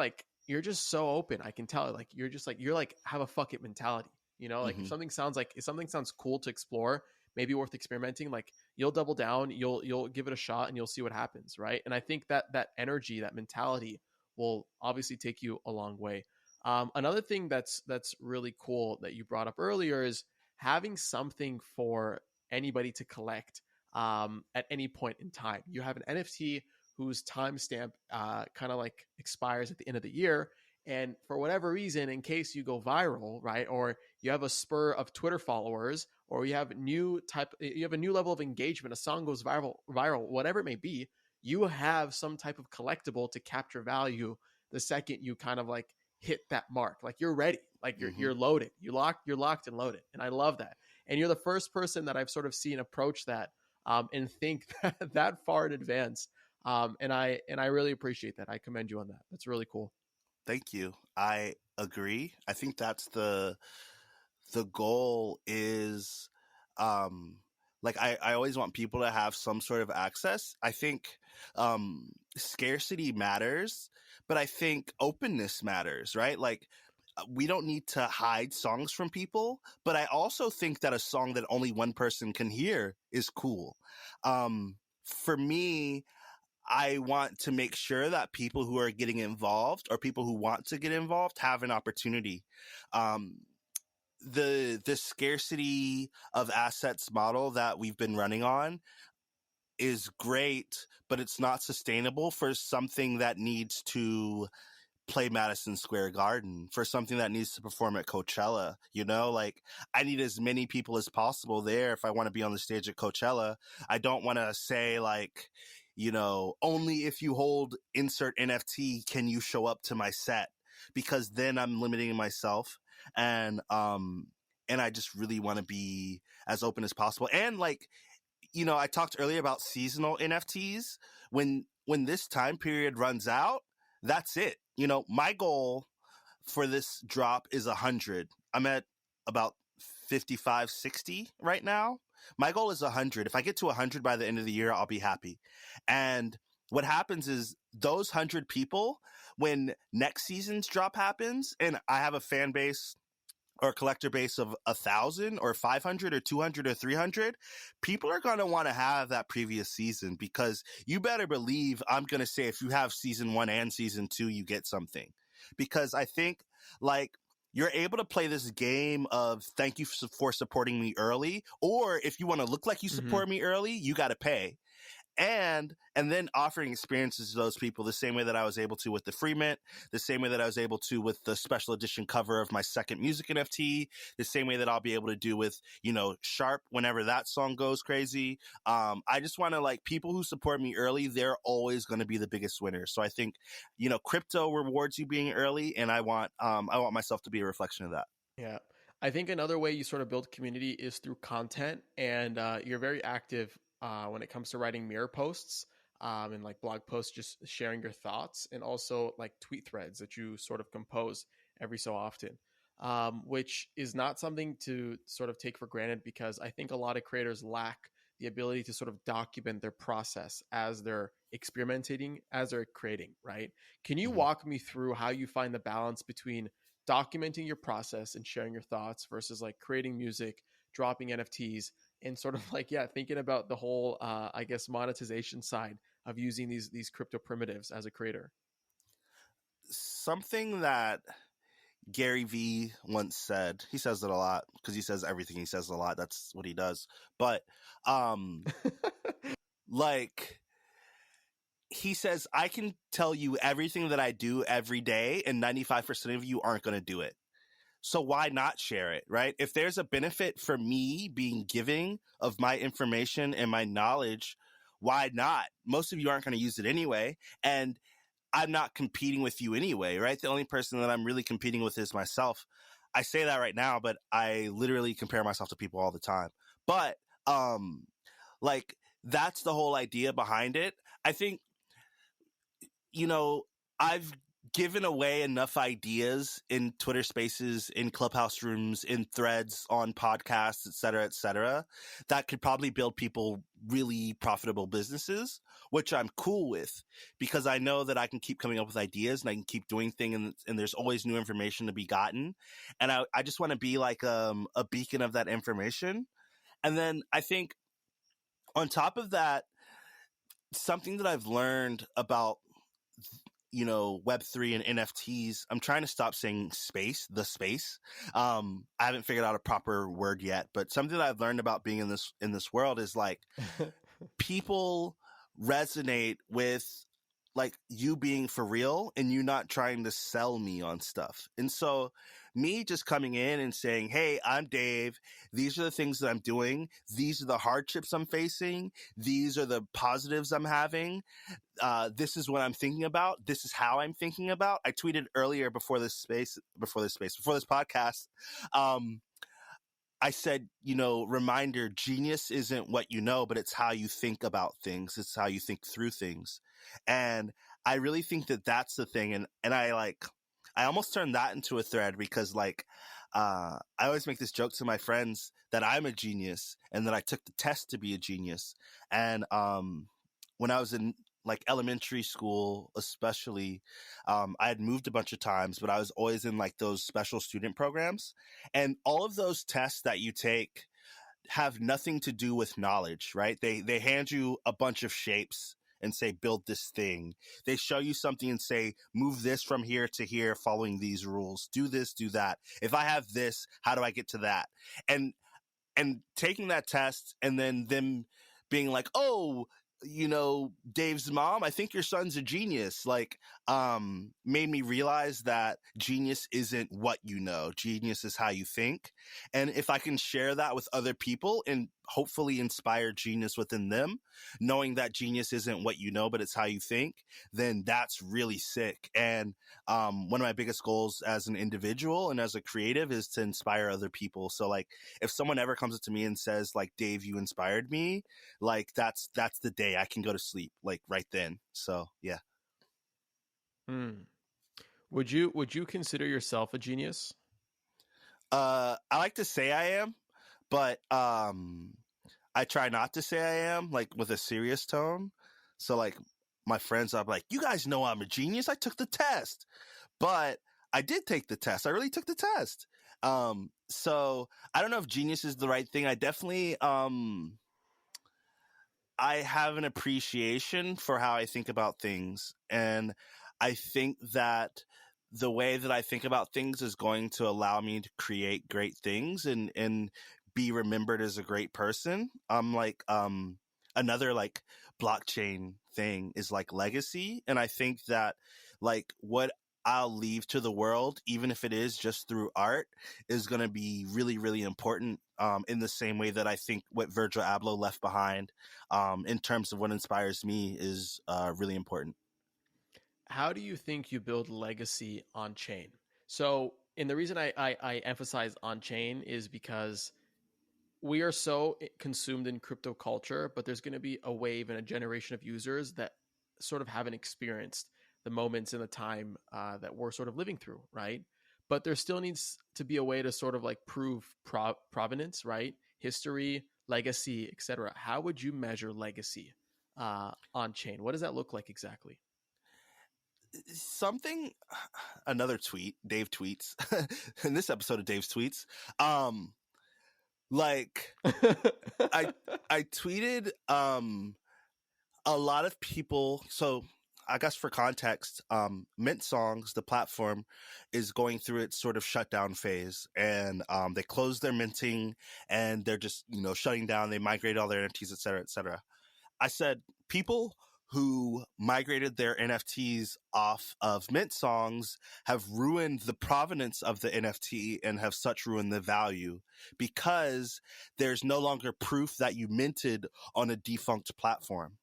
Speaker 1: so open. I can tell. Like you're like have a fuck it mentality. You know, like
Speaker 2: Mm-hmm.
Speaker 1: if something sounds cool to explore, maybe worth experimenting, like you'll double down, you'll give it a shot, and you'll see what happens, right? And I think that energy, that mentality, will obviously take you a long way. Another thing that's really cool that you brought up earlier is having something for anybody to collect at any point in time. You have an NFT whose timestamp kind of like expires at the end of the year. And for whatever reason, in case you go viral, right, or you have a spur of Twitter followers, or you have a new level of engagement, a song goes viral, whatever it may be, you have some type of collectible to capture value the second you kind of like hit that mark. Like you're ready, like
Speaker 2: Mm-hmm.
Speaker 1: you're loaded, you're locked and loaded, and I love that. And you're the first person that I've sort of seen approach that and think that far in advance. And I really appreciate that. I commend you on that. That's really cool.
Speaker 2: Thank you. I agree. I think that's the goal is um like I always want people to have some sort of access. I think scarcity matters, but I think openness matters, right? Like we don't need to hide songs from people, but I also think that a song that only one person can hear is cool. For me, I want to make sure that people who are getting involved or people who want to get involved have an opportunity. Um, the scarcity of assets model that we've been running on is great, but it's not sustainable for something that needs to play Madison Square Garden, for something that needs to perform at Coachella. You know, like I need as many people as possible there if I want to be on the stage at Coachella. I don't want to say like, you know, only if you hold insert NFT can you show up to my set, because then I'm limiting myself. And I just really want to be as open as possible. And like, you know, I talked earlier about seasonal NFTs. When this time period runs out, that's it. You know, my goal for this drop is 100. I'm at about 55, 60 right now. My goal is 100. If I get to 100 by the end of the year, I'll be happy. And what happens is those 100 people, when next season's drop happens, and I have a fan base or a collector base of 1,000 or 500 or 200 or 300, people are going to want to have that previous season, because you better believe I'm going to say if you have season 1 and season 2, you get something. Because I think like you're able to play this game of thank you for supporting me early, or if you want to look like you
Speaker 1: Mm-hmm.
Speaker 2: support me early, you got to pay. And then offering experiences to those people the same way that I was able to with the free mint, the same way that I was able to with the special edition cover of my second music NFT, the same way that I'll be able to do with, you know, Sharp whenever that song goes crazy. I just want to, like, people who support me early, they're always going to be the biggest winners. So I think, you know, crypto rewards you being early, and I want myself to be a reflection of that.
Speaker 1: Yeah. I think another way you sort of build community is through content, and you're very active when it comes to writing mirror posts and like blog posts, just sharing your thoughts, and also like tweet threads that you sort of compose every so often, which is not something to sort of take for granted, because I think a lot of creators lack the ability to sort of document their process as they're experimenting, as they're creating, right? Can you
Speaker 2: Mm-hmm.
Speaker 1: walk me through how you find the balance between documenting your process and sharing your thoughts versus like creating music, dropping NFTs, and sort of like, yeah, thinking about the whole I guess monetization side of using these crypto primitives as a creator?
Speaker 2: Something that Gary Vee once said, he says it a lot because he says everything, he says a lot, that's what he does, but like he says, I can tell you everything that I do every day and 95% of you aren't going to do it. So why not share it, right? If there's a benefit for me being giving of my information and my knowledge, why not? Most of you aren't going to use it anyway. And I'm not competing with you anyway, right? The only person that I'm really competing with is myself. I say that right now, but I literally compare myself to people all the time. But like that's the whole idea behind it. I think, you know, I've given away enough ideas in Twitter spaces, in clubhouse rooms, in threads, on podcasts, et cetera, that could probably build people really profitable businesses, which I'm cool with because I know that I can keep coming up with ideas and I can keep doing things, and there's always new information to be gotten. And I just want to be like a beacon of that information. And then I think on top of that, something that I've learned about, you know, Web3 and NFTs, I'm trying to stop saying the space. I haven't figured out a proper word yet, but something that I've learned about being in this world is like people resonate with like you being for real and you not trying to sell me on stuff. And so me just coming in and saying, hey, I'm Dave. These are the things that I'm doing. These are the hardships I'm facing. These are the positives I'm having. This is what I'm thinking about. This is how I'm thinking about. I tweeted earlier before this podcast. I said, you know, reminder, genius isn't what you know, but it's how you think about things. It's how you think through things. And I really think that that's the thing. And I almost turned that into a thread because I always make this joke to my friends that I'm a genius and that I took the test to be a genius. And when I was in like elementary school, especially, I had moved a bunch of times, but I was always in like those special student programs. And all of those tests that you take have nothing to do with knowledge, right? They hand you a bunch of shapes and say, build this thing. They show you something and say, move this from here to here, following these rules. Do this, do that. If I have this, how do I get to that? And taking that test and then them being like, oh, you know, Dave's mom, I think your son's a genius, made me realize that genius isn't what you know. Genius is how you think. And if I can share that with other people and hopefully inspire genius within them, knowing that genius isn't what you know, but it's how you think, then that's really sick. And one of my biggest goals as an individual and as a creative is to inspire other people. So like if someone ever comes up to me and says like, Dave, you inspired me, like that's the day I can go to sleep, like right then. So yeah.
Speaker 1: Would you consider yourself a genius?
Speaker 2: I like to say I am, but I try not to say I am, like with a serious tone. So like my friends are like, you guys know I'm a genius. I took the test. But I did take the test. I really took the test. So I don't know if genius is the right thing. I definitely I have an appreciation for how I think about things. And I think that the way that I think about things is going to allow me to create great things and be remembered as a great person. Another like blockchain thing is like legacy. And I think that like what I'll leave to the world, even if it is just through art, is going to be really, really important in the same way that I think what Virgil Abloh left behind in terms of what inspires me is really important.
Speaker 1: How do you think you build legacy on chain? So, and the reason I emphasize on chain is because we are so consumed in crypto culture, but there's going to be a wave and a generation of users that sort of haven't experienced the moments in the time that we're sort of living through, right? But there still needs to be a way to sort of like prove provenance, right? History, legacy, etc. How would you measure legacy on chain? What does that look like exactly?
Speaker 2: Something, another tweet, Dave tweets, in this episode of Dave's tweets, like I tweeted a lot of people. So I guess for context, Mint Songs, the platform, is going through its sort of shutdown phase, and they closed their minting, and they're just shutting down. They migrated all their NFTs, et cetera, et cetera. I said people who migrated their NFTs off of Mint Songs have ruined the provenance of the NFT and have such ruined the value because there's no longer proof that you minted on a defunct platform.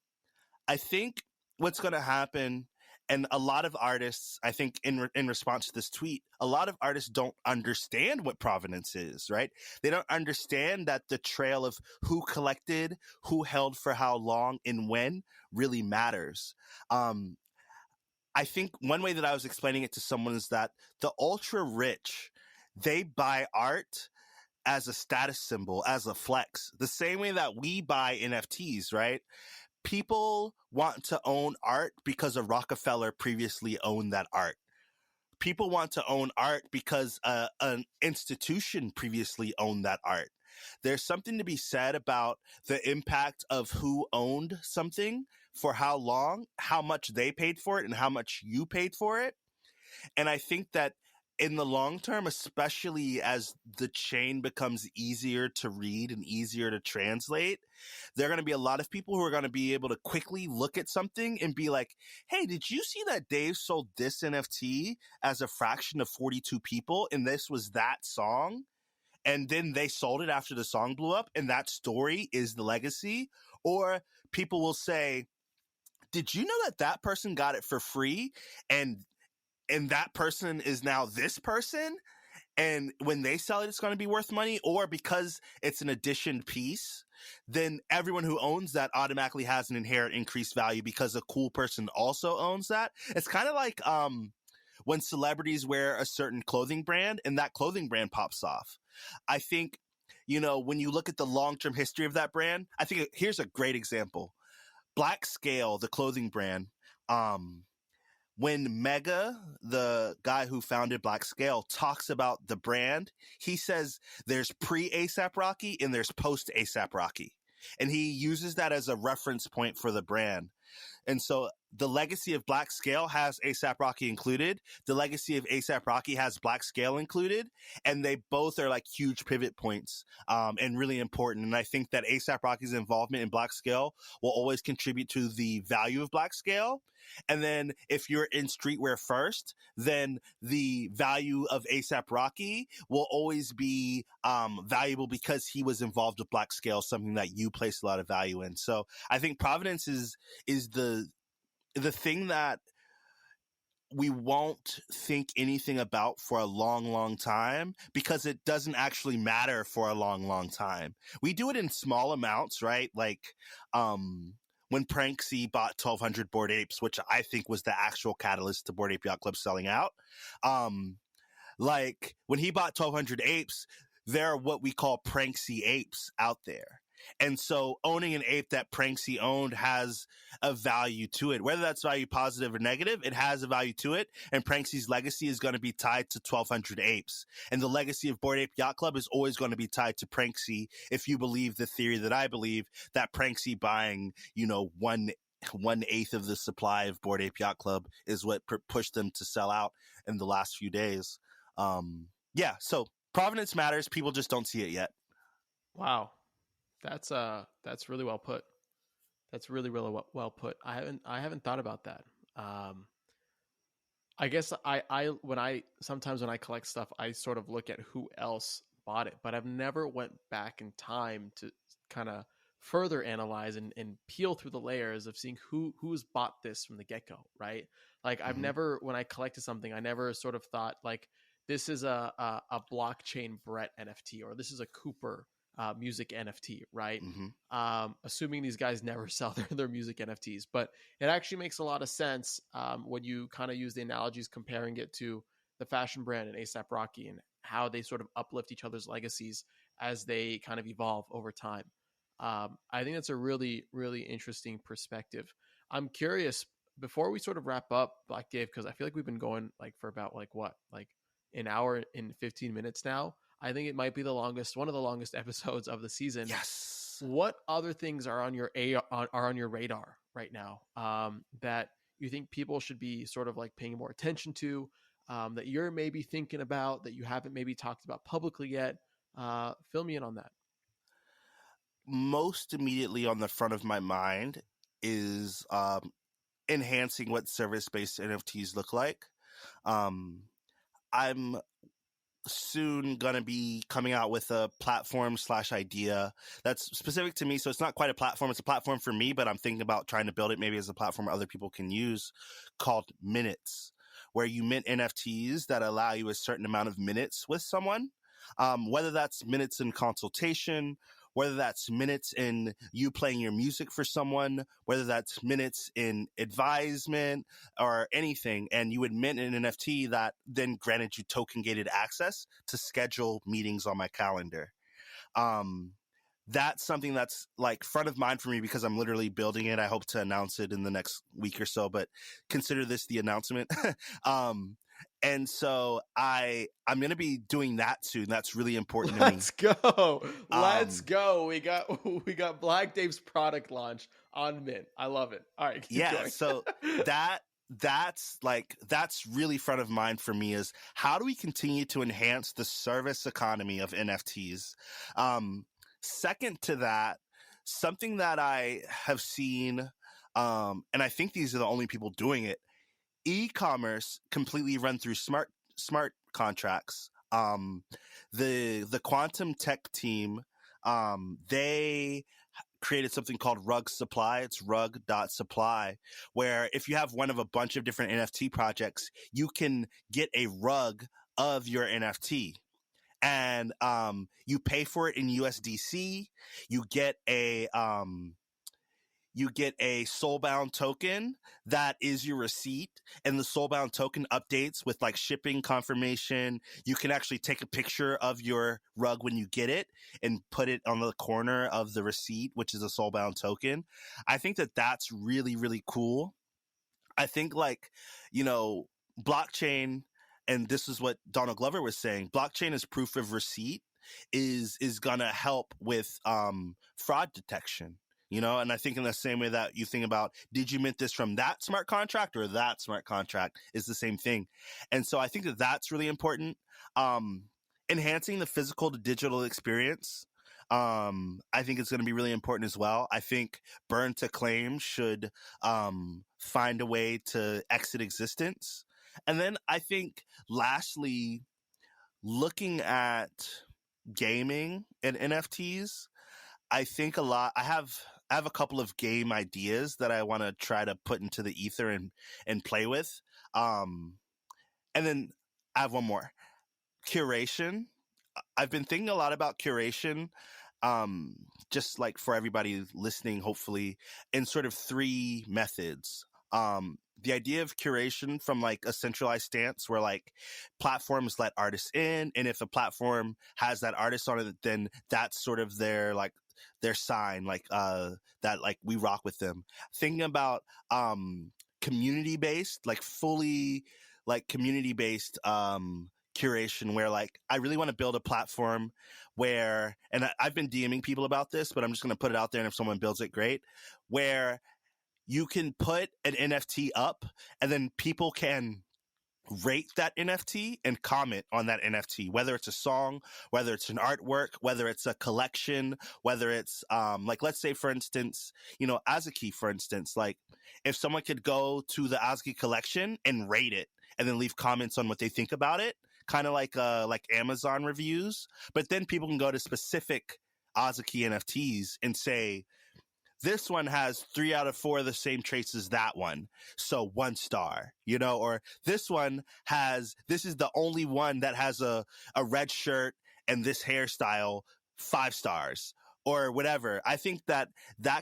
Speaker 2: I think what's going to happen, And a lot of artists, I think, in response to this tweet, a lot of artists don't understand what provenance is, right? They don't understand that the trail of who collected, who held for how long, and when really matters. I think one way that I was explaining it to someone is that the ultra rich, they buy art as a status symbol, as a flex, the same way that we buy NFTs, right? People want to own art because a Rockefeller previously owned that art. People want to own art because an institution previously owned that art. There's something to be said about the impact of who owned something for how long, how much they paid for it, and how much you paid for it. And I think that in the long term, especially as the chain becomes easier to read and easier to translate, there are going to be a lot of people who are going to be able to quickly look at something and be like, hey, did you see that Dave sold this NFT as a fraction of 42 people and this was that song? And then they sold it after the song blew up, and that story is the legacy. Or people will say, did you know that that person got it for free and that person is now this person, and when they sell it, it's going to be worth money? Or because it's an addition piece, then everyone who owns that automatically has an inherent increased value because a cool person also owns that. It's kind of like when celebrities wear a certain clothing brand and that clothing brand pops off. I think, when you look at the long-term history of that brand, I think here's a great example. Black Scale, the clothing brand, when Mega, the guy who founded Black Scale, talks about the brand, he says there's pre-ASAP Rocky and there's post-ASAP Rocky. And he uses that as a reference point for the brand. And so the legacy of Black Scale has ASAP Rocky included. The legacy of ASAP Rocky has Black Scale included. And they both are like huge pivot points and really important. And I think that ASAP Rocky's involvement in Black Scale will always contribute to the value of Black Scale. And then if you're in streetwear first, then the value of ASAP Rocky will always be valuable because he was involved with Black Scale, something that you place a lot of value in. So I think provenance is the thing that we won't think anything about for a long, long time because it doesn't actually matter for a long, long time. We do it in small amounts, right? Like when Pranksy bought 1,200 Bored Apes, which I think was the actual catalyst to Bored Ape Yacht Club selling out. Like when he bought 1,200 apes, there are what we call Pranksy apes out there. And so owning an ape that Pranksy owned has a value to it. Whether that's value positive or negative, it has a value to it. And Pranksy's legacy is going to be tied to 1,200 apes. And the legacy of Bored Ape Yacht Club is always going to be tied to Pranksy if you believe the theory that I believe, that Pranksy buying, 1/8 of the supply of Bored Ape Yacht Club is what pushed them to sell out in the last few days. So provenance matters. People just don't see it yet.
Speaker 1: Wow. That's really well put. That's really, really well put. I haven't thought about that. I guess when I collect stuff, I sort of look at who else bought it, but I've never went back in time to kind of further analyze and peel through the layers of seeing who's bought this from the get-go, right? Like I've never, when I collected something, I never sort of thought like this is a blockchain Brett NFT or this is a Cooper music NFT, right? Assuming these guys never sell their music NFTs, but it actually makes a lot of sense when you kind of use the analogies comparing it to the fashion brand and ASAP Rocky and how they sort of uplift each other's legacies as they kind of evolve over time. I think that's a really, really interesting perspective. I'm curious, before we sort of wrap up, Black Dave, because I feel like we've been going like for about like an hour and 15 minutes now. I think it might be one of the longest episodes of the season.
Speaker 2: Yes.
Speaker 1: What other things are on your radar right now that you think people should be sort of like paying more attention to, that you're maybe thinking about that you haven't maybe talked about publicly yet? Fill me in on that.
Speaker 2: Most immediately on the front of my mind is enhancing what service-based NFTs look like. I'm soon going to be coming out with a platform / idea that's specific to me. So it's not quite a platform. It's a platform for me, but I'm thinking about trying to build it maybe as a platform other people can use, called Minutes, where you mint NFTs that allow you a certain amount of minutes with someone, whether that's minutes in consultation, whether that's minutes in you playing your music for someone, whether that's minutes in advisement or anything. And you would mint an NFT that then granted you token gated access to schedule meetings on my calendar. That's something that's like front of mind for me because I'm literally building it. I hope to announce it in the next week or so, but consider this the announcement. And so I'm going to be doing that soon. That's really important to me.
Speaker 1: Let's go. Let's go. We got Black Dave's product launch on Mint. I love it. All right. Keep going.
Speaker 2: So that's really front of mind for me is how do we continue to enhance the service economy of NFTs? Second to that, something that I have seen, and I think these are the only people doing it, e-commerce completely run through smart contracts. The quantum tech team, they created something called Rug Supply. It's rug.supply, where if you have one of a bunch of different NFT projects, you can get a rug of your NFT. And you pay for it in USDC. You get a soulbound token that is your receipt, and the soulbound token updates with like shipping confirmation. You can actually take a picture of your rug when you get it and put it on the corner of the receipt, which is a soulbound token. I think that that's really, really cool. I think blockchain, and this is what Donald Glover was saying, blockchain as proof of receipt is gonna help with fraud detection. And I think in the same way that you think about, did you mint this from that smart contract or that smart contract, is the same thing. And so I think that that's really important. Enhancing the physical to digital experience, I think it's going to be really important as well. I think burn to claim should find a way to exit existence. And then I think lastly, looking at gaming and NFTs, I think I have a couple of game ideas that I want to try to put into the ether and play with. And then I have one more. Curation. I've been thinking a lot about curation, just like for everybody listening, hopefully, in sort of three methods. The idea of curation from like a centralized stance where like platforms let artists in, and if a platform has that artist on it, then that's sort of their sign, that like we rock with them. Thinking about community based, like fully like community based curation, where like I really want to build a platform where, and I've been DMing people about this, but I'm just going to put it out there, and if someone builds it, great, where you can put an NFT up and then people can rate that NFT and comment on that NFT, whether it's a song, whether it's an artwork, whether it's a collection, whether it's let's say, for instance, Azuki, for instance, like if someone could go to the Azuki collection and rate it and then leave comments on what they think about it, kind of like Amazon reviews, but then people can go to specific Azuki NFTs and say, this one has 3 out of 4 of the same traits as that one, so 1 star, or this is the only one that has a red shirt and this hairstyle, 5 stars, or whatever. I think that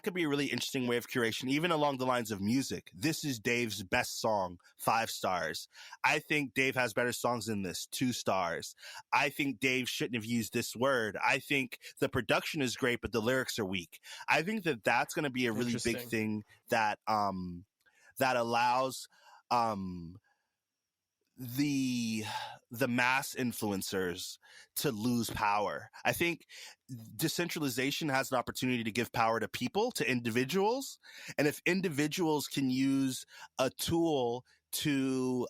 Speaker 2: could be a really interesting way of curation, even along the lines of music. This is Dave's best song, 5 stars. I think Dave has better songs than this, 2 stars. I think Dave shouldn't have used this word. I think the production is great, but the lyrics are weak. I think that that's going to be a really big thing that allows the mass influencers to lose power. I think decentralization has an opportunity to give power to people, to individuals. And if individuals can use a tool to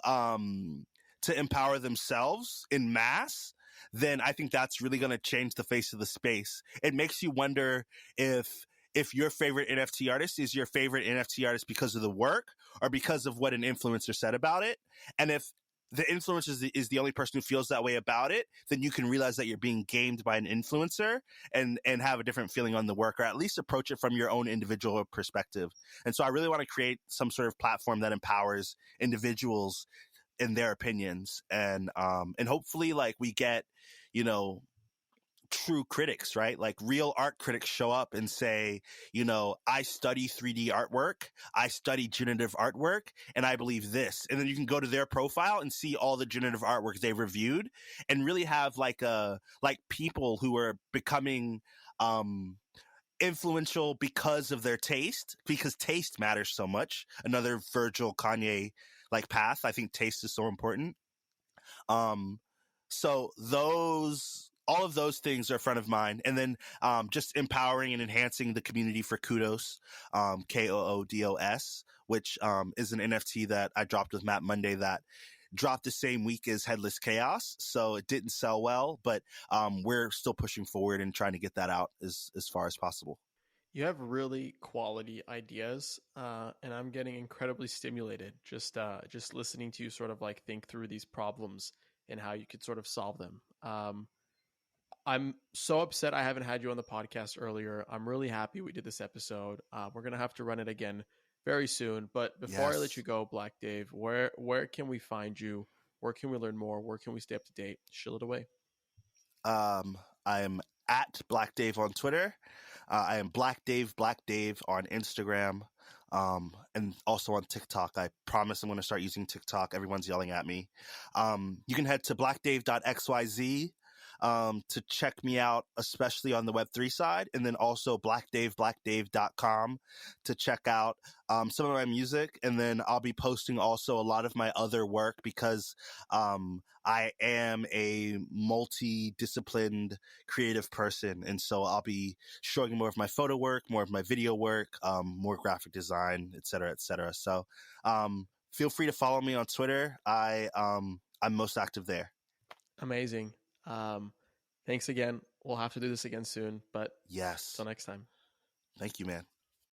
Speaker 2: empower themselves in mass, then I think that's really going to change the face of the space. It makes you wonder if your favorite NFT artist is your favorite NFT artist because of the work or because of what an influencer said about it. And if the influencer is the only person who feels that way about it, then you can realize that you're being gamed by an influencer and have a different feeling on the work, or at least approach it from your own individual perspective. And so I really want to create some sort of platform that empowers individuals in their opinions, and hopefully like we get, you know, true critics, right? Like real art critics show up and say, you know, I study 3D artwork, I study generative artwork, and I believe this. And then you can go to their profile and see all the generative artworks they've reviewed, and really have like people who are becoming influential because of their taste, because taste matters so much. Another Virgil Kanye like path. I think taste is so important. So all of those things are front of mind. And then just empowering and enhancing the community for Kudos, KOODOS, which is an NFT that I dropped with Matt Monday that dropped the same week as Headless Chaos. So it didn't sell well, but we're still pushing forward and trying to get that out as far as possible.
Speaker 1: You have really quality ideas, and I'm getting incredibly stimulated just listening to you sort of like think through these problems and how you could sort of solve them. I'm so upset I haven't had you on the podcast earlier. I'm really happy we did this episode. We're gonna have to run it again very soon. But before I let you go, Black Dave, where can we find you? Where can we learn more? Where can we stay up to date? Shill it away.
Speaker 2: I am at Black Dave on Twitter. I am Black Dave on Instagram, and also on TikTok. I promise I'm going to start using TikTok. Everyone's yelling at me. You can head to blackdave.xyz to check me out, especially on the Web3 side, and then also blackdave.com to check out some of my music. And then I'll be posting also a lot of my other work, because I am a multi-disciplined creative person. And so I'll be showing more of my photo work, more of my video work, more graphic design, et cetera, et cetera. So feel free to follow me on Twitter. I'm most active there.
Speaker 1: Amazing. Thanks again. We'll have to do this again soon, but
Speaker 2: yes,
Speaker 1: till next time.
Speaker 2: Thank you, man.